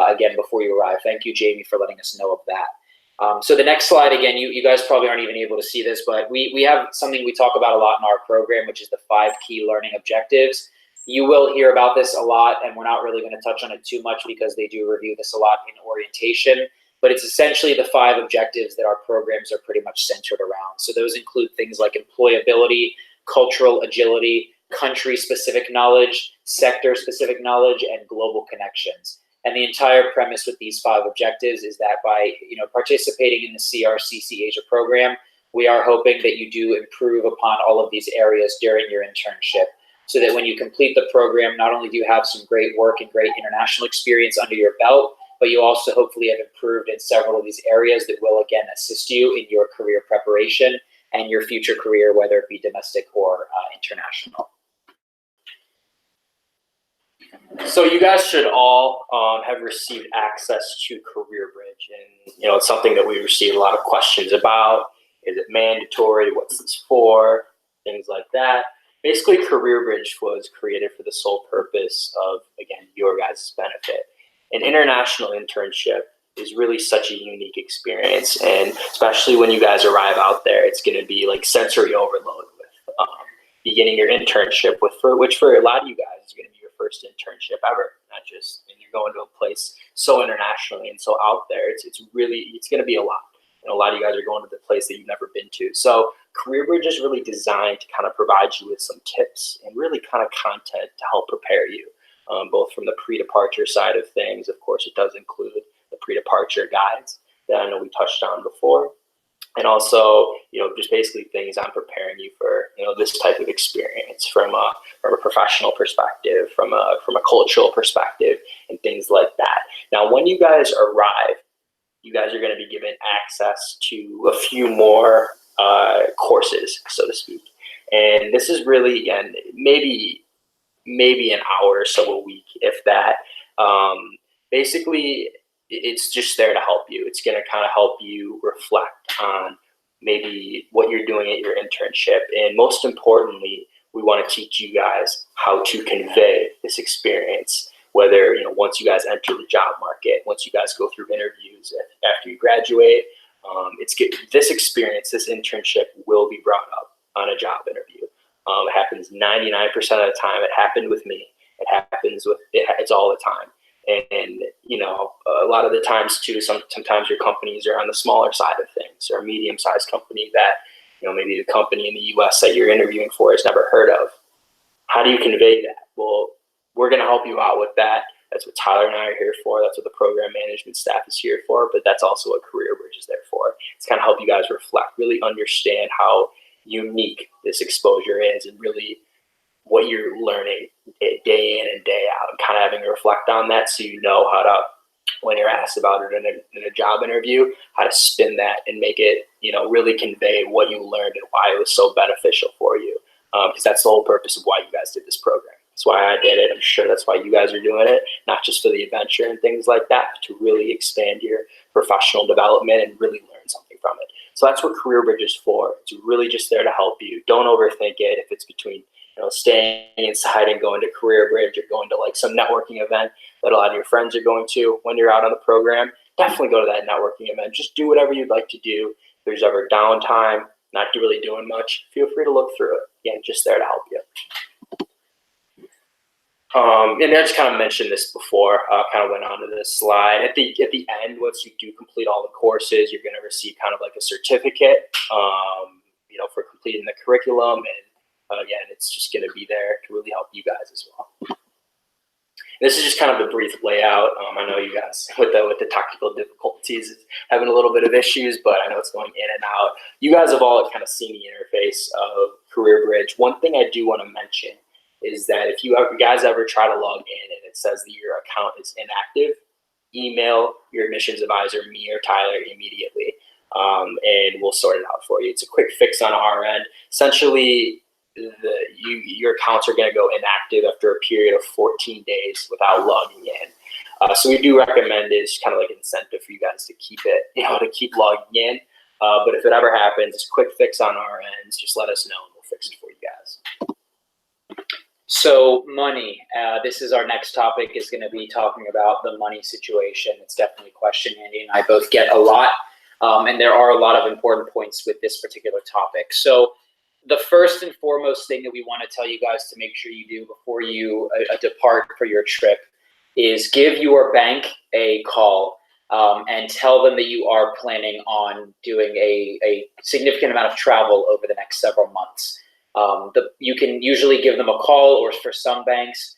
again, before you arrive. Thank you, Jamie, for letting us know of that. So the next slide, again, you guys probably aren't even able to see this, but we have something we talk about a lot in our program, which is the 5 key learning objectives. You will hear about this a lot, and we're not really going to touch on it too much because they do review this a lot in orientation, but it's essentially the 5 objectives that our programs are pretty much centered around. So those include things like employability, cultural agility, country-specific knowledge, sector-specific knowledge, and global connections. And the entire premise with these 5 objectives is that by participating in the CRCC Asia program, we are hoping that you do improve upon all of these areas during your internship, so that when you complete the program, not only do you have some great work and great international experience under your belt, but you also hopefully have improved in several of these areas that will, again, assist you in your career preparation and your future career, whether it be domestic or international. So you guys should all have received access to Career Bridge, and it's something that we receive a lot of questions about. Is it mandatory? What's this for? Things like that. Basically, Career Bridge was created for the sole purpose of, again, your guys' benefit. An international internship is really such a unique experience, and especially when you guys arrive out there, it's going to be like sensory overload with beginning your internship, which for a lot of you guys is going to be your first internship ever. Not just, and you're going to a place so internationally and so out there. It's going to be a lot. A lot of you guys are going to the place that you've never been to. So Career Bridge is really designed to kind of provide you with some tips and really kind of content to help prepare you, both from the pre-departure side of things. Of course, it does include the pre-departure guides that I know we touched on before. And also, just basically things on preparing you for, this type of experience from a professional perspective, from a cultural perspective, and things like that. Now, when you guys arrive, you guys are going to be given access to a few more courses, so to speak. And this is really, again, maybe an hour or so a week, if that. Basically, it's just there to help you. It's going to kind of help you reflect on maybe what you're doing at your internship. And most importantly, we want to teach you guys how to convey this experience, whether, once you guys enter the job market, once you guys go through interviews after you graduate, this experience, this internship will be brought up on a job interview. It happens 99% of the time. It happened with me. It's all the time. And a lot of the times too, sometimes your companies are on the smaller side of things, or a medium-sized company that, maybe the company in the US that you're interviewing for has never heard of. How do you convey that? Well, we're going to help you out with that. That's what Tyler and I are here for. That's what the program management staff is here for. But that's also what Career Bridge is there for. It's kind of help you guys reflect, really understand how unique this exposure is, and really what you're learning day in and day out, and kind of having to reflect on that so you know how to when you're asked about it in a job interview, how to spin that and make it, really convey what you learned and why it was so beneficial for you. Because that's the whole purpose of why you guys did this program. That's why I did it. I'm sure that's why you guys are doing it, not just for the adventure and things like that, but to really expand your professional development and really learn something from it. So that's what Career Bridge is for. It's really just there to help you. Don't overthink it. If it's between staying inside and going to Career Bridge or going to like some networking event that a lot of your friends are going to when you're out on the program, definitely go to that networking event. Just do whatever you'd like to do. If there's ever downtime, not really doing much, feel free to look through it. Again, just there to help you. And I just kind of mentioned this before, kind of went on to this slide. At the end, once you do complete all the courses, you're going to receive kind of like a certificate, for completing the curriculum. And again, it's just going to be there to really help you guys as well. This is just kind of a brief layout. I know you guys with the technical difficulties having a little bit of issues, but I know it's going in and out. You guys have all kind of seen the interface of Career Bridge. One thing I do want to mention is that if you guys ever try to log in and it says that your account is inactive, email your admissions advisor, me or Tyler, immediately, and we'll sort it out for you. It's a quick fix on our end. Essentially, your accounts are going to go inactive after a period of 14 days without logging in. So we do recommend it's kind of like an incentive for you guys to keep it, to keep logging in. But if it ever happens, it's a quick fix on our ends. Just let us know and we'll fix it for you guys. So money, this is our next topic, is going to be talking about the money situation. It's definitely a question Andy and I both get a lot, and there are a lot of important points with this particular topic. So the first and foremost thing that we want to tell you guys to make sure you do before you depart for your trip is give your bank a call and tell them that you are planning on doing a significant amount of travel over the next several months. You can usually give them a call, or for some banks,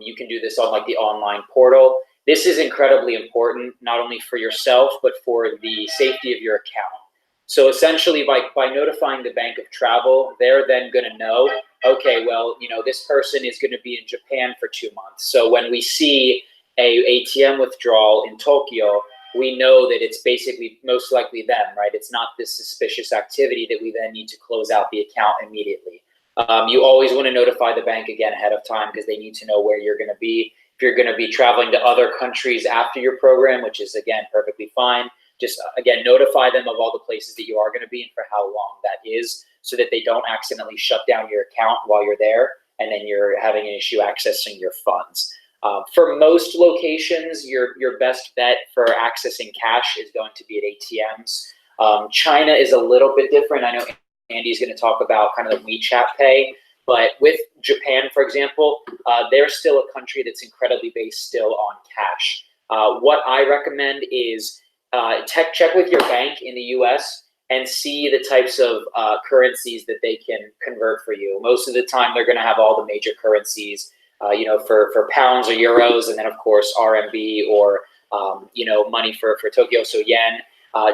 you can do this on like the online portal. This is incredibly important, not only for yourself, but for the safety of your account. So essentially by notifying the bank of travel, they're then going to know, okay, well, this person is going to be in Japan for 2 months. So when we see a ATM withdrawal in Tokyo, we know that it's basically most likely them, right? It's not this suspicious activity that we then need to close out the account immediately. You always want to notify the bank again ahead of time because they need to know where you're going to be. If you're going to be traveling to other countries after your program, which is, again, perfectly fine, just, again, notify them of all the places that you are going to be and for how long that is so that they don't accidentally shut down your account while you're there and then you're having an issue accessing your funds. For most locations, your best bet for accessing cash is going to be at ATMs. China is a little bit different. I know Andy's going to talk about kind of the WeChat Pay, but with Japan, for example, they're still a country that's incredibly based still on cash. What I recommend is check with your bank in the US and see the types of currencies that they can convert for you. Most of the time, they're going to have all the major currencies, for pounds or euros, and then of course RMB or money for Tokyo, so yen.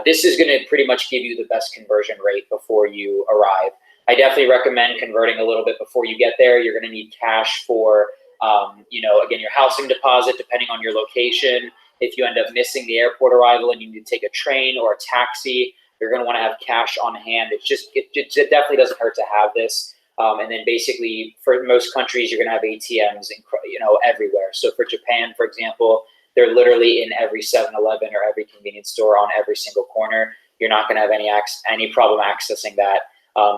This is going to pretty much give you the best conversion rate before you arrive. I definitely recommend converting a little bit before you get there. You're going to need cash for, again, your housing deposit, depending on your location. If you end up missing the airport arrival and you need to take a train or a taxi, you're going to want to have cash on hand. It definitely doesn't hurt to have this. And then basically for most countries, you're going to have ATMs, everywhere. So for Japan, for example, they're literally in every 7-Eleven or every convenience store on every single corner. You're not going to have any problem accessing that.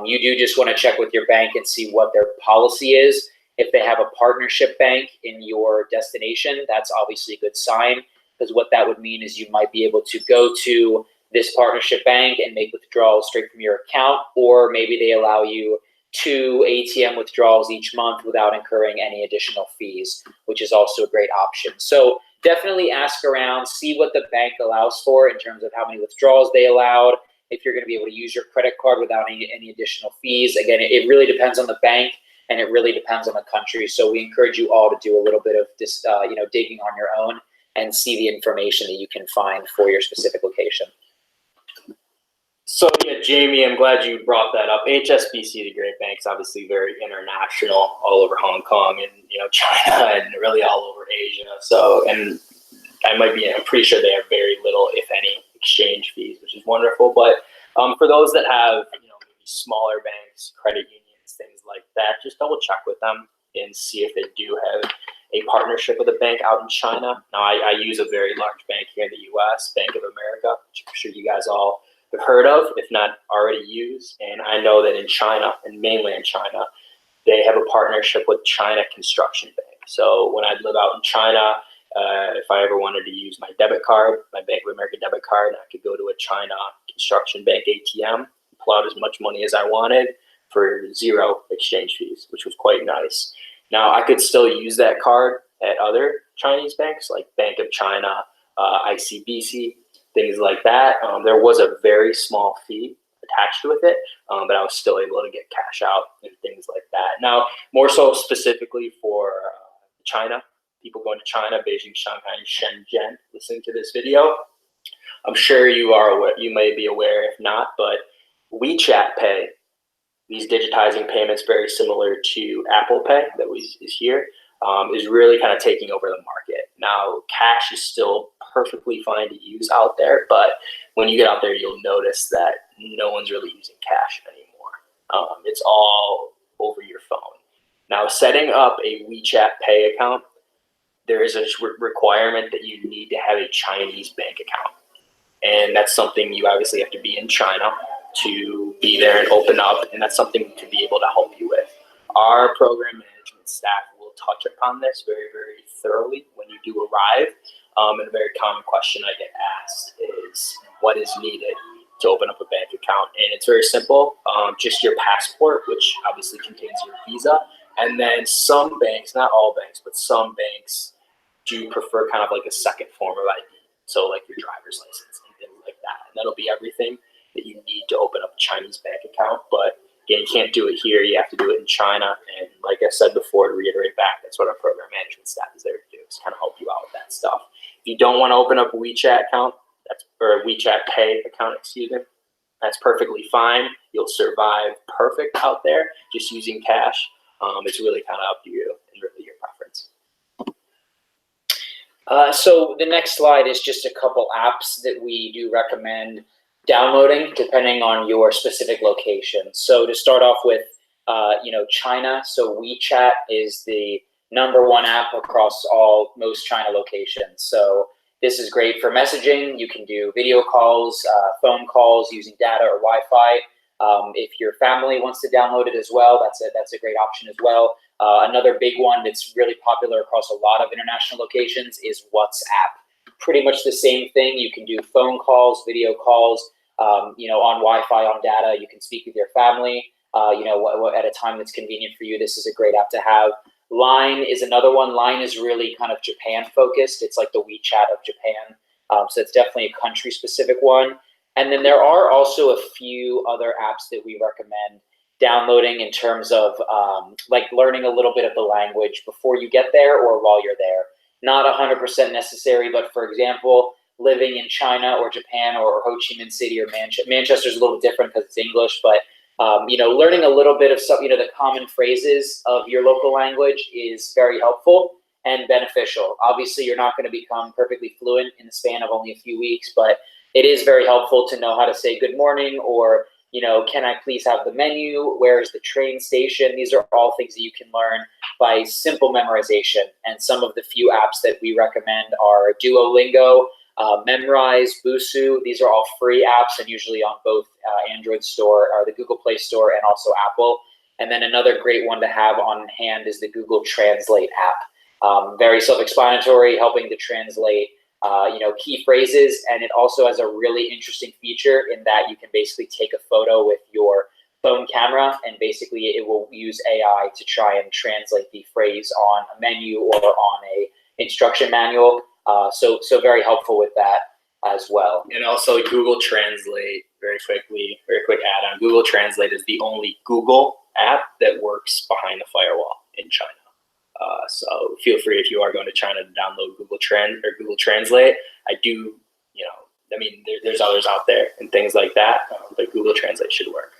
You do just want to check with your bank and see what their policy is. If they have a partnership bank in your destination, that's obviously a good sign, because what that would mean is you might be able to go to this partnership bank and make withdrawals straight from your account, or maybe they allow you 2 ATM withdrawals each month without incurring any additional fees, which is also a great option. So definitely ask around, see what the bank allows for in terms of how many withdrawals they allowed, if you're going to be able to use your credit card without any additional fees. Again, it really depends on the bank and it really depends on the country. So we encourage you all to do a little bit of this, digging on your own and see the information that you can find for your specific location. So yeah, Jamie, I'm glad you brought that up. HSBC, the Great Bank's obviously very international, all over Hong Kong and China and really all over Asia. So, and I'm pretty sure they have very little, if any, exchange fees, which is wonderful. But for those that have, maybe smaller banks, credit unions, things like that, just double check with them and see if they do have a partnership with a bank out in China. Now, I use a very large bank here in the U.S., Bank of America, which I'm sure you guys all have heard of, if not already used. And I know that in China, in mainland China, they have a partnership with China Construction Bank. So when I live out in China, if I ever wanted to use my debit card, my Bank of America debit card, I could go to a China Construction Bank ATM, pull out as much money as I wanted for 0 exchange fees, which was quite nice. Now, I could still use that card at other Chinese banks like Bank of China, ICBC, things like that. There was a very small fee attached with it, but I was still able to get cash out and things like that. Now, more so specifically for China, people going to China, Beijing, Shanghai, and Shenzhen, listening to this video, I'm sure you are aware, you may be aware, if not, but WeChat Pay, these digitizing payments very similar to Apple Pay that is here, is really kind of taking over the market. Now, cash is still perfectly fine to use out there, but when you get out there, you'll notice that no one's really using cash anymore. It's all over your phone. Now, setting up a WeChat Pay account, there is a requirement that you need to have a Chinese bank account. And that's something you obviously have to be in China to be there and open up, and that's something to be able to help you with. Our program management staff will touch upon this very, very thoroughly when you do arrive. And a very common question I get asked is, what is needed to open up a bank account? And it's very simple, just your passport, which obviously contains your visa. And then some banks, not all banks, but some banks do prefer kind of like a second form of ID. So like your driver's license and things like that. And that'll be everything that you need to open up a Chinese bank account. But again, you can't do it here. You have to do it in China. And like I said before, to reiterate back, that's what our program management staff is there to do, is kind of help you out with that stuff. If you don't want to open up a WeChat account, or a WeChat Pay account, that's perfectly fine. You'll survive perfect out there just using cash. It's really kind of up to you and really your preference. So the next slide is just a couple apps that we do recommend downloading depending on your specific location. So to start off with, China. So WeChat is the #1 app across most China locations. So this is great for messaging. You can do video calls, phone calls using data or Wi-Fi. If your family wants to download it as well, that's a great option as well. Another big one that's really popular across a lot of international locations is WhatsApp. Pretty much the same thing. You can do phone calls, video calls, on Wi-Fi, on data. You can speak with your family, at a time that's convenient for you. This is a great app to have. Line is another one. Line is really kind of Japan focused. It's like the WeChat of Japan. So it's definitely a country specific one. And then there are also a few other apps that we recommend downloading in terms of like learning a little bit of the language before you get there or while you're there. Not 100% necessary, but for example, living in China or Japan or Ho Chi Minh City or Manchester's a little bit different because it's English, but learning a little bit of some, the common phrases of your local language is very helpful and beneficial. Obviously, you're not going to become perfectly fluent in the span of only a few weeks, but it is very helpful to know how to say good morning or, can I please have the menu? Where's the train station? These are all things that you can learn by simple memorization. And some of the few apps that we recommend are Duolingo, Memrise, Busuu. These are all free apps and usually on both Android store or the Google Play Store and also Apple. And then another great one to have on hand is the Google Translate app. Very self-explanatory, helping to translate key phrases, and it also has a really interesting feature in that you can basically take a photo with your phone camera and basically it will use AI to try and translate the phrase on a menu or on a instruction manual. So very helpful with that as well. And also Google Translate, very quick add-on. Google Translate is the only Google app that works behind the firewall in China. So feel free if you are going to China to download Google Translate. I do, there's others out there and things like that, but Google Translate should work.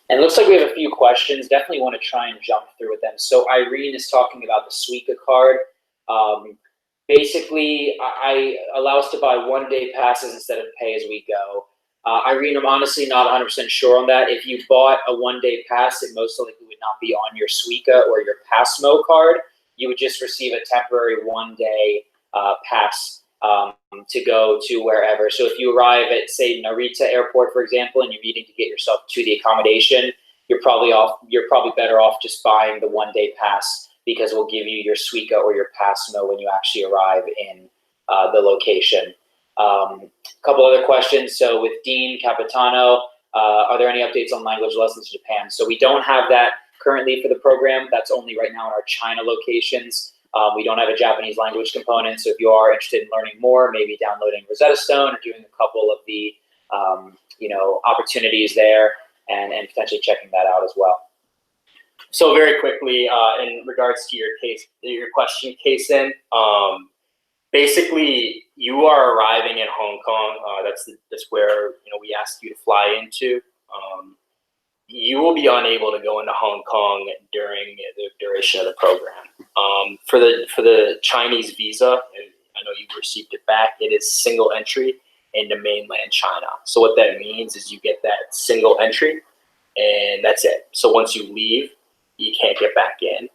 And it looks like we have a few questions. Definitely want to try and jump through with them. So Irene is talking about the Suica card. Basically, I allow us to buy 1 day passes instead of pay as we go. Irene, I'm honestly not 100% sure on that. If you bought a 1 day pass, it most likely would not be on your Suica or your Passmo card. You would just receive a temporary 1 day pass to go to wherever. So if you arrive at, say, Narita Airport, for example, and you're needing to get yourself to the accommodation, you're probably better off just buying the 1 day pass, because we'll give you your Suica or your Passmo when you actually arrive in the location. A couple other questions. So with Dean Capitano, are there any updates on language lessons in Japan? So we don't have that currently for the program. That's only right now in our China locations. We don't have a Japanese language component. So if you are interested in learning more, maybe downloading Rosetta Stone or doing a couple of the opportunities there, and potentially checking that out as well. So very quickly, in regards to your question, Kason, basically you are arriving in Hong Kong. That's where we asked you to fly into. You will be unable to go into Hong Kong during the duration of the program. For the Chinese visa, I know you received it back. It is single entry into mainland China. So what that means is you get that single entry, and that's it. So once you leave, you can't get back in.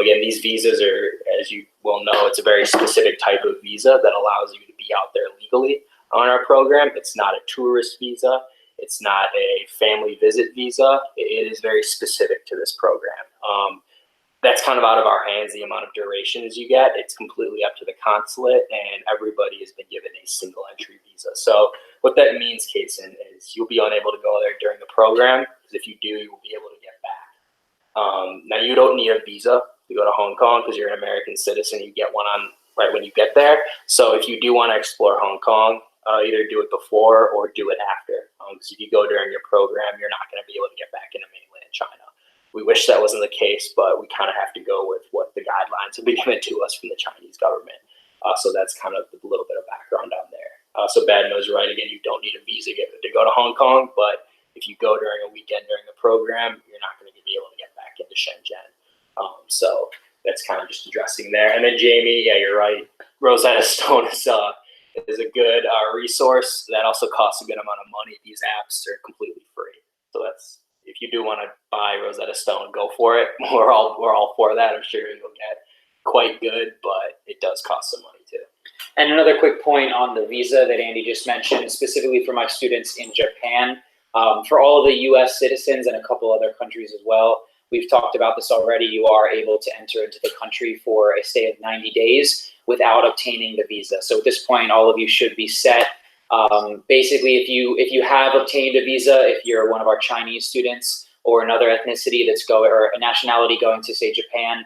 Again, these visas are, as you well know, it's a very specific type of visa that allows you to be out there legally on our program. It's not a tourist visa. It's not a family visit visa. It is very specific to this program. That's kind of out of our hands, the amount of durations you get. It's completely up to the consulate, and everybody has been given a single entry visa. So what that means, Kason, is you'll be unable to go there during the program, because if you do, you will be able to get back. Now, you don't need a visa to go to Hong Kong because you're an American citizen. You get one on right when you get there. So if you do want to explore Hong Kong, either do it before or do it after. Because if you go during your program, you're not going to be able to get back into mainland China. We wish that wasn't the case, but we kind of have to go with what the guidelines have been given to us from the Chinese government. So that's kind of a little bit of background on there. So Bad Mo's right. Again, you don't need a visa to go to Hong Kong, but if you go during a weekend during the program, you're not going to be able to get back into Shenzhen. So that's kind of just addressing there. And then Jamie, yeah, you're right. Rosetta Stone is a good resource that also costs a good amount of money. These apps are completely free. So that's, if you do want to buy Rosetta Stone, go for it. We're all for that. I'm sure you'll get quite good, but it does cost some money too. And another quick point on the visa that Andy just mentioned, specifically for my students in Japan, for all of the U.S. citizens and a couple other countries as well, we've talked about this already. You are able to enter into the country for a stay of 90 days without obtaining the visa. So at this point, all of you should be set. Basically, if you have obtained a visa, if you're one of our Chinese students or another ethnicity or a nationality going to, say, Japan,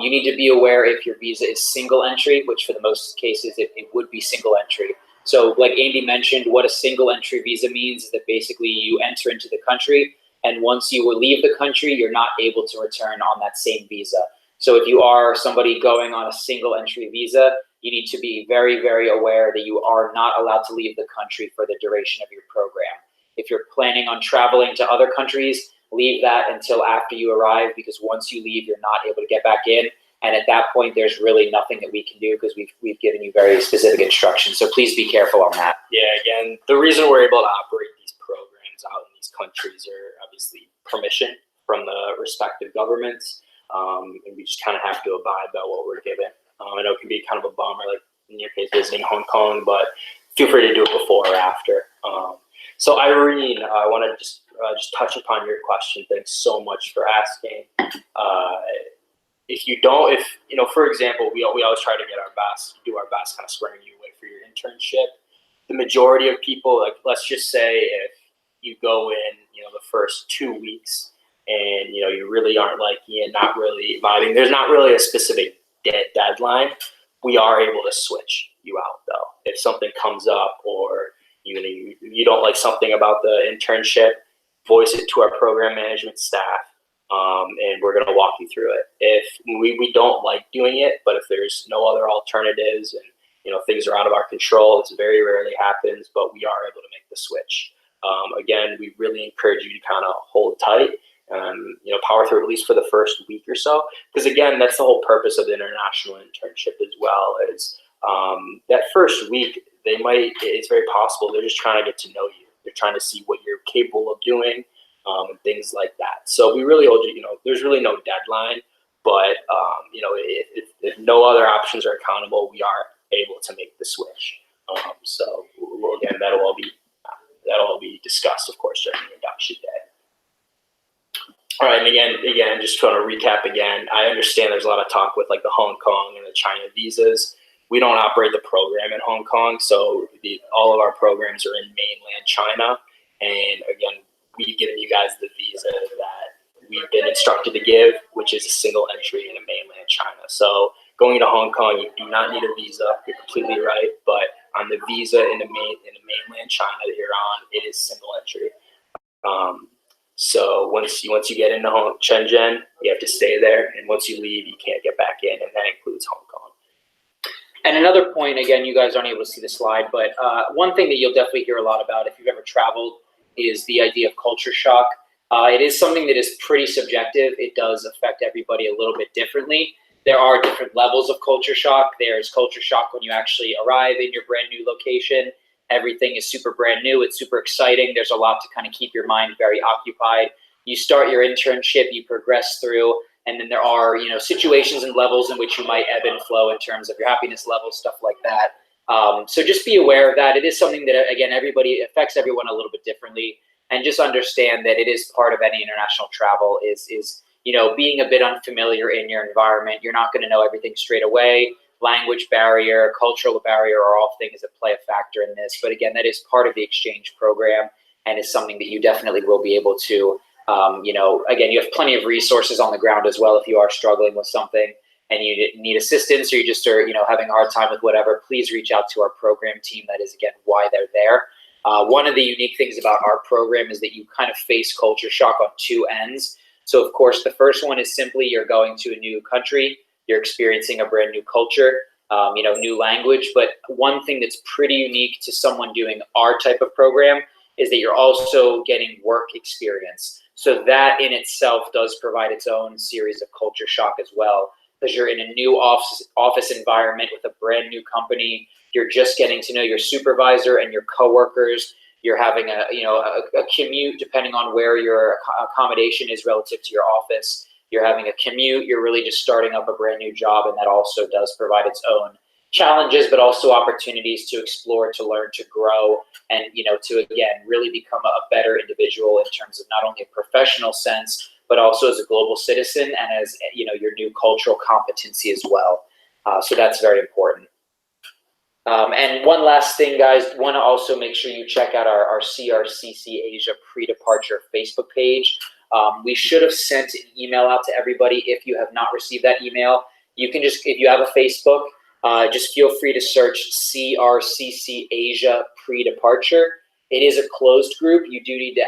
you need to be aware if your visa is single entry, which for the most cases it would be single entry. So like Andy mentioned, what a single entry visa means is that basically you enter into the country, and once you will leave the country, you're not able to return on that same visa. So if you are somebody going on a single entry visa, you need to be very, very aware that you are not allowed to leave the country for the duration of your program. If you're planning on traveling to other countries, leave that until after you arrive, because once you leave, you're not able to get back in. And at that point, there's really nothing that we can do because we've given you very specific instructions. So please be careful on that. Yeah, again, the reason we're able to operate these programs out in these countries are obviously permission from the respective governments. And we just kind of have to abide by what we're given. I know it can be kind of a bummer, like in your case, visiting Hong Kong, but feel free to do it before or after. So Irene, I want to just touch upon your question. Thanks so much for asking. For example, we always try to do our best kind of squaring you away for your internship. The majority of people, like, let's just say if you go in, the first 2 weeks and, you really aren't liking it, not really vibing, there's not really a specific deadline. We are able to switch you out though. If something comes up or you don't like something about the internship, voice it to our program management staff. And we're going to walk you through it. If we don't like doing it, but if there's no other alternatives and things are out of our control, this very rarely happens, but we are able to make the switch. Again, we really encourage you to kind of hold tight power through at least for the first week or so. Because again, that's the whole purpose of the international internship as well, is that first week, it's very possible they're just trying to get to know you. They're trying to see what you're capable of doing, and things like that. So we really hold you, there's really no deadline, but if no other options are accountable, we are able to make the switch. So again, that'll all be discussed, of course, during the induction day. All right, and again, just trying to recap again, I understand there's a lot of talk with like the Hong Kong and the China visas. We don't operate the program in Hong Kong, so all of our programs are in mainland China. And again, we've given you guys the visa that we've been instructed to give, which is a single entry into mainland China. So going to Hong Kong, you do not need a visa. You're completely right, but on the visa in the mainland China that you're on, it is single entry. So once you get into Shenzhen, you have to stay there, and once you leave, you can't get back in, and that includes Hong Kong. And another point, again, you guys aren't able to see the slide, but one thing that you'll definitely hear a lot about if you've ever traveled is the idea of culture shock. It is something that is pretty subjective. It does affect everybody a little bit differently. There are different levels of culture shock. There's culture shock when you actually arrive in your brand new location. Everything is super brand new. It's super exciting. There's a lot to kind of keep your mind very occupied. You start your internship, you progress through, and then there are, situations and levels in which you might ebb and flow in terms of your happiness level, stuff like that. So just be aware of that. It is something that, again, affects everyone a little bit differently, and just understand that it is part of any international travel is being a bit unfamiliar in your environment. You're not going to know everything straight away. Language barrier, cultural barrier are all things that play a factor in this. But again, that is part of the exchange program, and is something that you definitely will be able to, again, you have plenty of resources on the ground as well. If you are struggling with something and you need assistance, or you just are, having a hard time with whatever, please reach out to our program team. That is, again, why they're there. One of the unique things about our program is that you kind of face culture shock on two ends. So, of course, the first one is simply you're going to a new country. You're experiencing a brand new culture, new language. But one thing that's pretty unique to someone doing our type of program is that you're also getting work experience. So that in itself does provide its own series of culture shock as well, because you're in a new office environment with a brand new company. You're just getting to know your supervisor and your coworkers. You're having a commute depending on where your accommodation is relative to your office. You're having a commute. You're really just starting up a brand new job, and that also does provide its own challenges, but also opportunities to explore, to learn, to grow, and to again really become a better individual in terms of not only a professional sense, but also as a global citizen and as your new cultural competency as well. So that's very important. And one last thing, guys, want to also make sure you check out our CRCC Asia pre-departure Facebook page. We should have sent an email out to everybody. If you have not received that email, you can just, if you have a Facebook, just feel free to search CRCC Asia pre-departure. It is a closed group. You do need to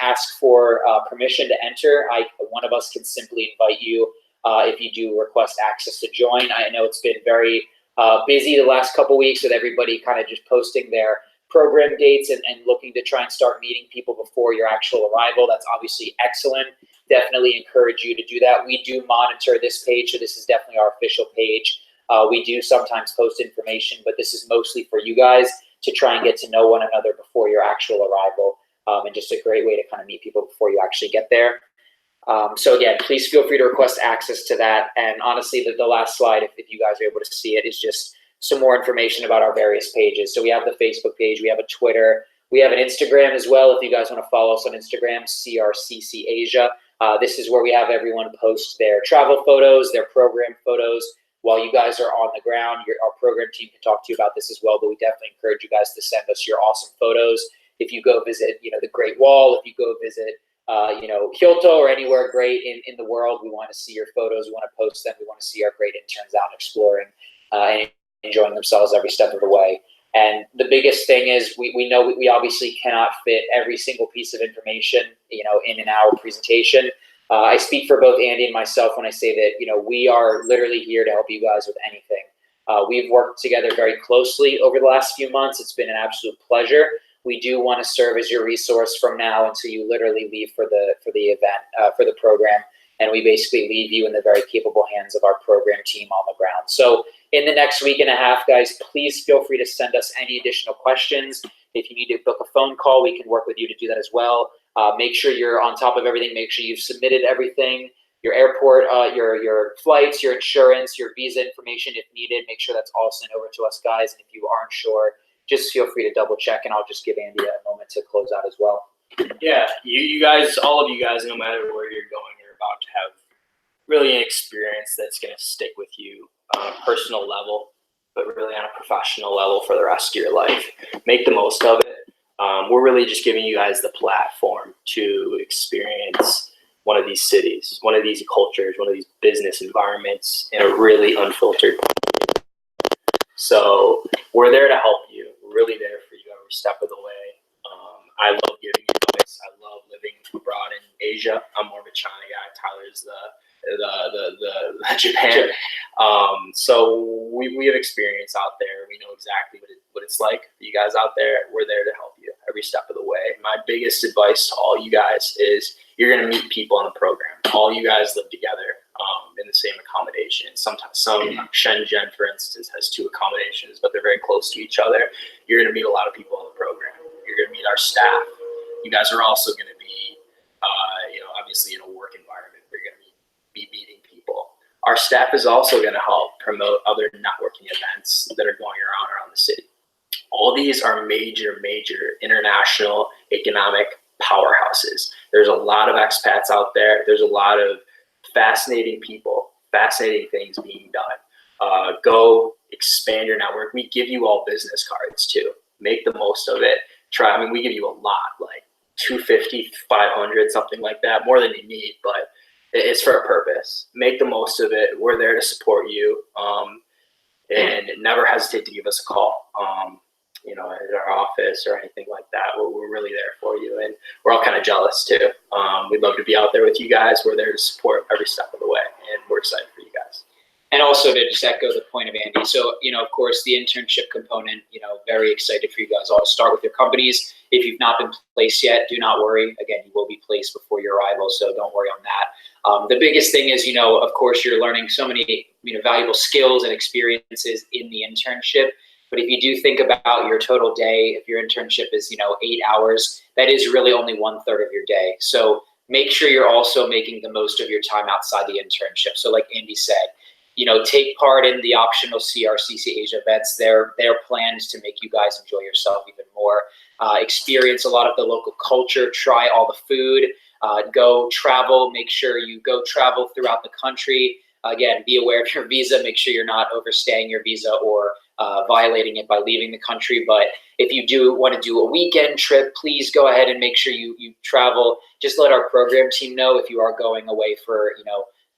ask for permission to enter. One of us can simply invite you if you do request access to join. I know it's been very busy the last couple weeks with everybody kind of just posting their program dates and looking to try and start meeting people before your actual arrival. That's obviously excellent. Definitely encourage you to do that. We do monitor this page, so this is definitely our official page. We do sometimes post information, but this is mostly for you guys to try and get to know one another before your actual arrival, and just a great way to kind of meet people before you actually get there. So again, please feel free to request access to that. And honestly, the last slide, if you guys are able to see it, is just some more information about our various pages. So we have the Facebook page, we have a Twitter, we have an Instagram as well. If you guys want to follow us on Instagram, CRCC Asia. This is where we have everyone post their travel photos, their program photos. While you guys are on the ground, our program team can talk to you about this as well, but we definitely encourage you guys to send us your awesome photos. If you go visit, the Great Wall, if you go visit, Kyoto or anywhere great in the world, we want to see your photos. We want to post them. We want to see our great interns out exploring and enjoying themselves every step of the way. And the biggest thing is we know we obviously cannot fit every single piece of information, in an hour presentation. I speak for both Andy and myself when I say that, we are literally here to help you guys with anything. We've worked together very closely over the last few months. It's been an absolute pleasure. we do want to serve as your resource from now until you literally leave for the event, for the program. And we basically leave you in the very capable hands of our program team on the ground. So in the next week and a half, guys, please feel free to send us any additional questions. If you need to book a phone call, we can work with you to do that as well. Make sure you're on top of everything. Make sure you've submitted everything, your airport, your flights, your insurance, your visa information if needed. Make sure that's all sent over to us, guys. And if you aren't sure, just feel free to double check, and I'll just give Andy a moment to close out as well. Yeah, you guys, all of you guys, no matter where you're going, you're about to have really an experience that's going to stick with you on a personal level, but really on a professional level for the rest of your life. Make the most of it. We're really just giving you guys the platform to experience one of these cities, one of these cultures, one of these business environments in a really unfiltered way. So we're there to help you. We're really there for you every step of the way. I love giving advice. I love living abroad in Asia. I'm more of a China guy. Tyler's the Japan. So we have experience out there. We know exactly what it's like for you guys out there. We're there to help you every step of the way. My biggest advice to all you guys is you're going to meet people on the program. All you guys live together in the same accommodation. Sometimes Shenzhen, for instance, has 2 accommodations, but they're very close to each other. You're going to meet a lot of people on the program. You're going to meet our staff. You guys are also going to be, obviously in a work environment where you're going to be meeting people. Our staff is also going to help promote other networking events that are going around the city. All these are major international economic powerhouses. There's a lot of expats out there. There's a lot of fascinating people, fascinating things being done. Go expand your network. We give you all business cards too. Make the most of it. We give you a lot, like 250, 500, something like that, more than you need, but it's for a purpose. Make the most of it. We're there to support you, and never hesitate to give us a call, at our office or anything like that. We're really there for you, and we're all kind of jealous too. We'd love to be out there with you guys. We're there to support every step of the way, and we're excited for you guys. And also to just echo the point of Andy. So, of course, the internship component, very excited for you guys all to start with your companies. If you've not been placed yet, do not worry. Again, you will be placed before your arrival, so don't worry on that. The biggest thing is, of course, you're learning so many, valuable skills and experiences in the internship. But if you do think about your total day, if your internship is, 8 hours, that is really only 1/3 of your day. So make sure you're also making the most of your time outside the internship. So like Andy said, take part in the optional CRCC Asia events. They're planned to make you guys enjoy yourself even more. Experience a lot of the local culture, try all the food, go travel, make sure you go travel throughout the country. Again, be aware of your visa, make sure you're not overstaying your visa or violating it by leaving the country. But if you do want to do a weekend trip, please go ahead and make sure you travel. Just let our program team know if you are going away for,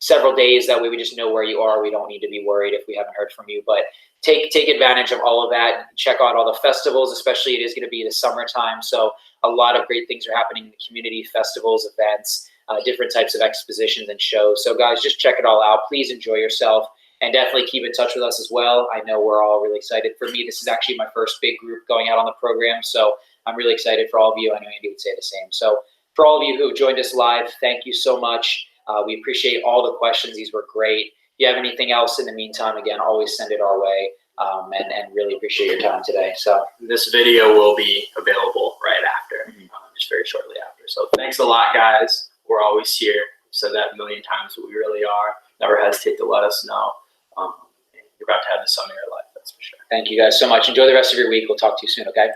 several days. That way we just know where you are. We don't need to be worried if we haven't heard from you, but take advantage of all of that. Check out all the festivals, especially it is going to be the summertime. So a lot of great things are happening in the community, festivals, events, different types of expositions and shows. So guys, just check it all out. Please enjoy yourself and definitely keep in touch with us as well. I know we're all really excited. For me, this is actually my first big group going out on the program. So I'm really excited for all of you. I know Andy would say the same. So for all of you who joined us live, thank you so much. We appreciate all the questions. These were great. If you have anything else in the meantime, again, always send it our way, and really appreciate your time today. So this video will be available right after, just very shortly after. So thanks a lot, guys. We're always here. We've said that a million times, but we really are. Never hesitate to let us know. You're about to have the sun of your life, that's for sure. Thank you guys so much. Enjoy the rest of your week. We'll talk to you soon, okay?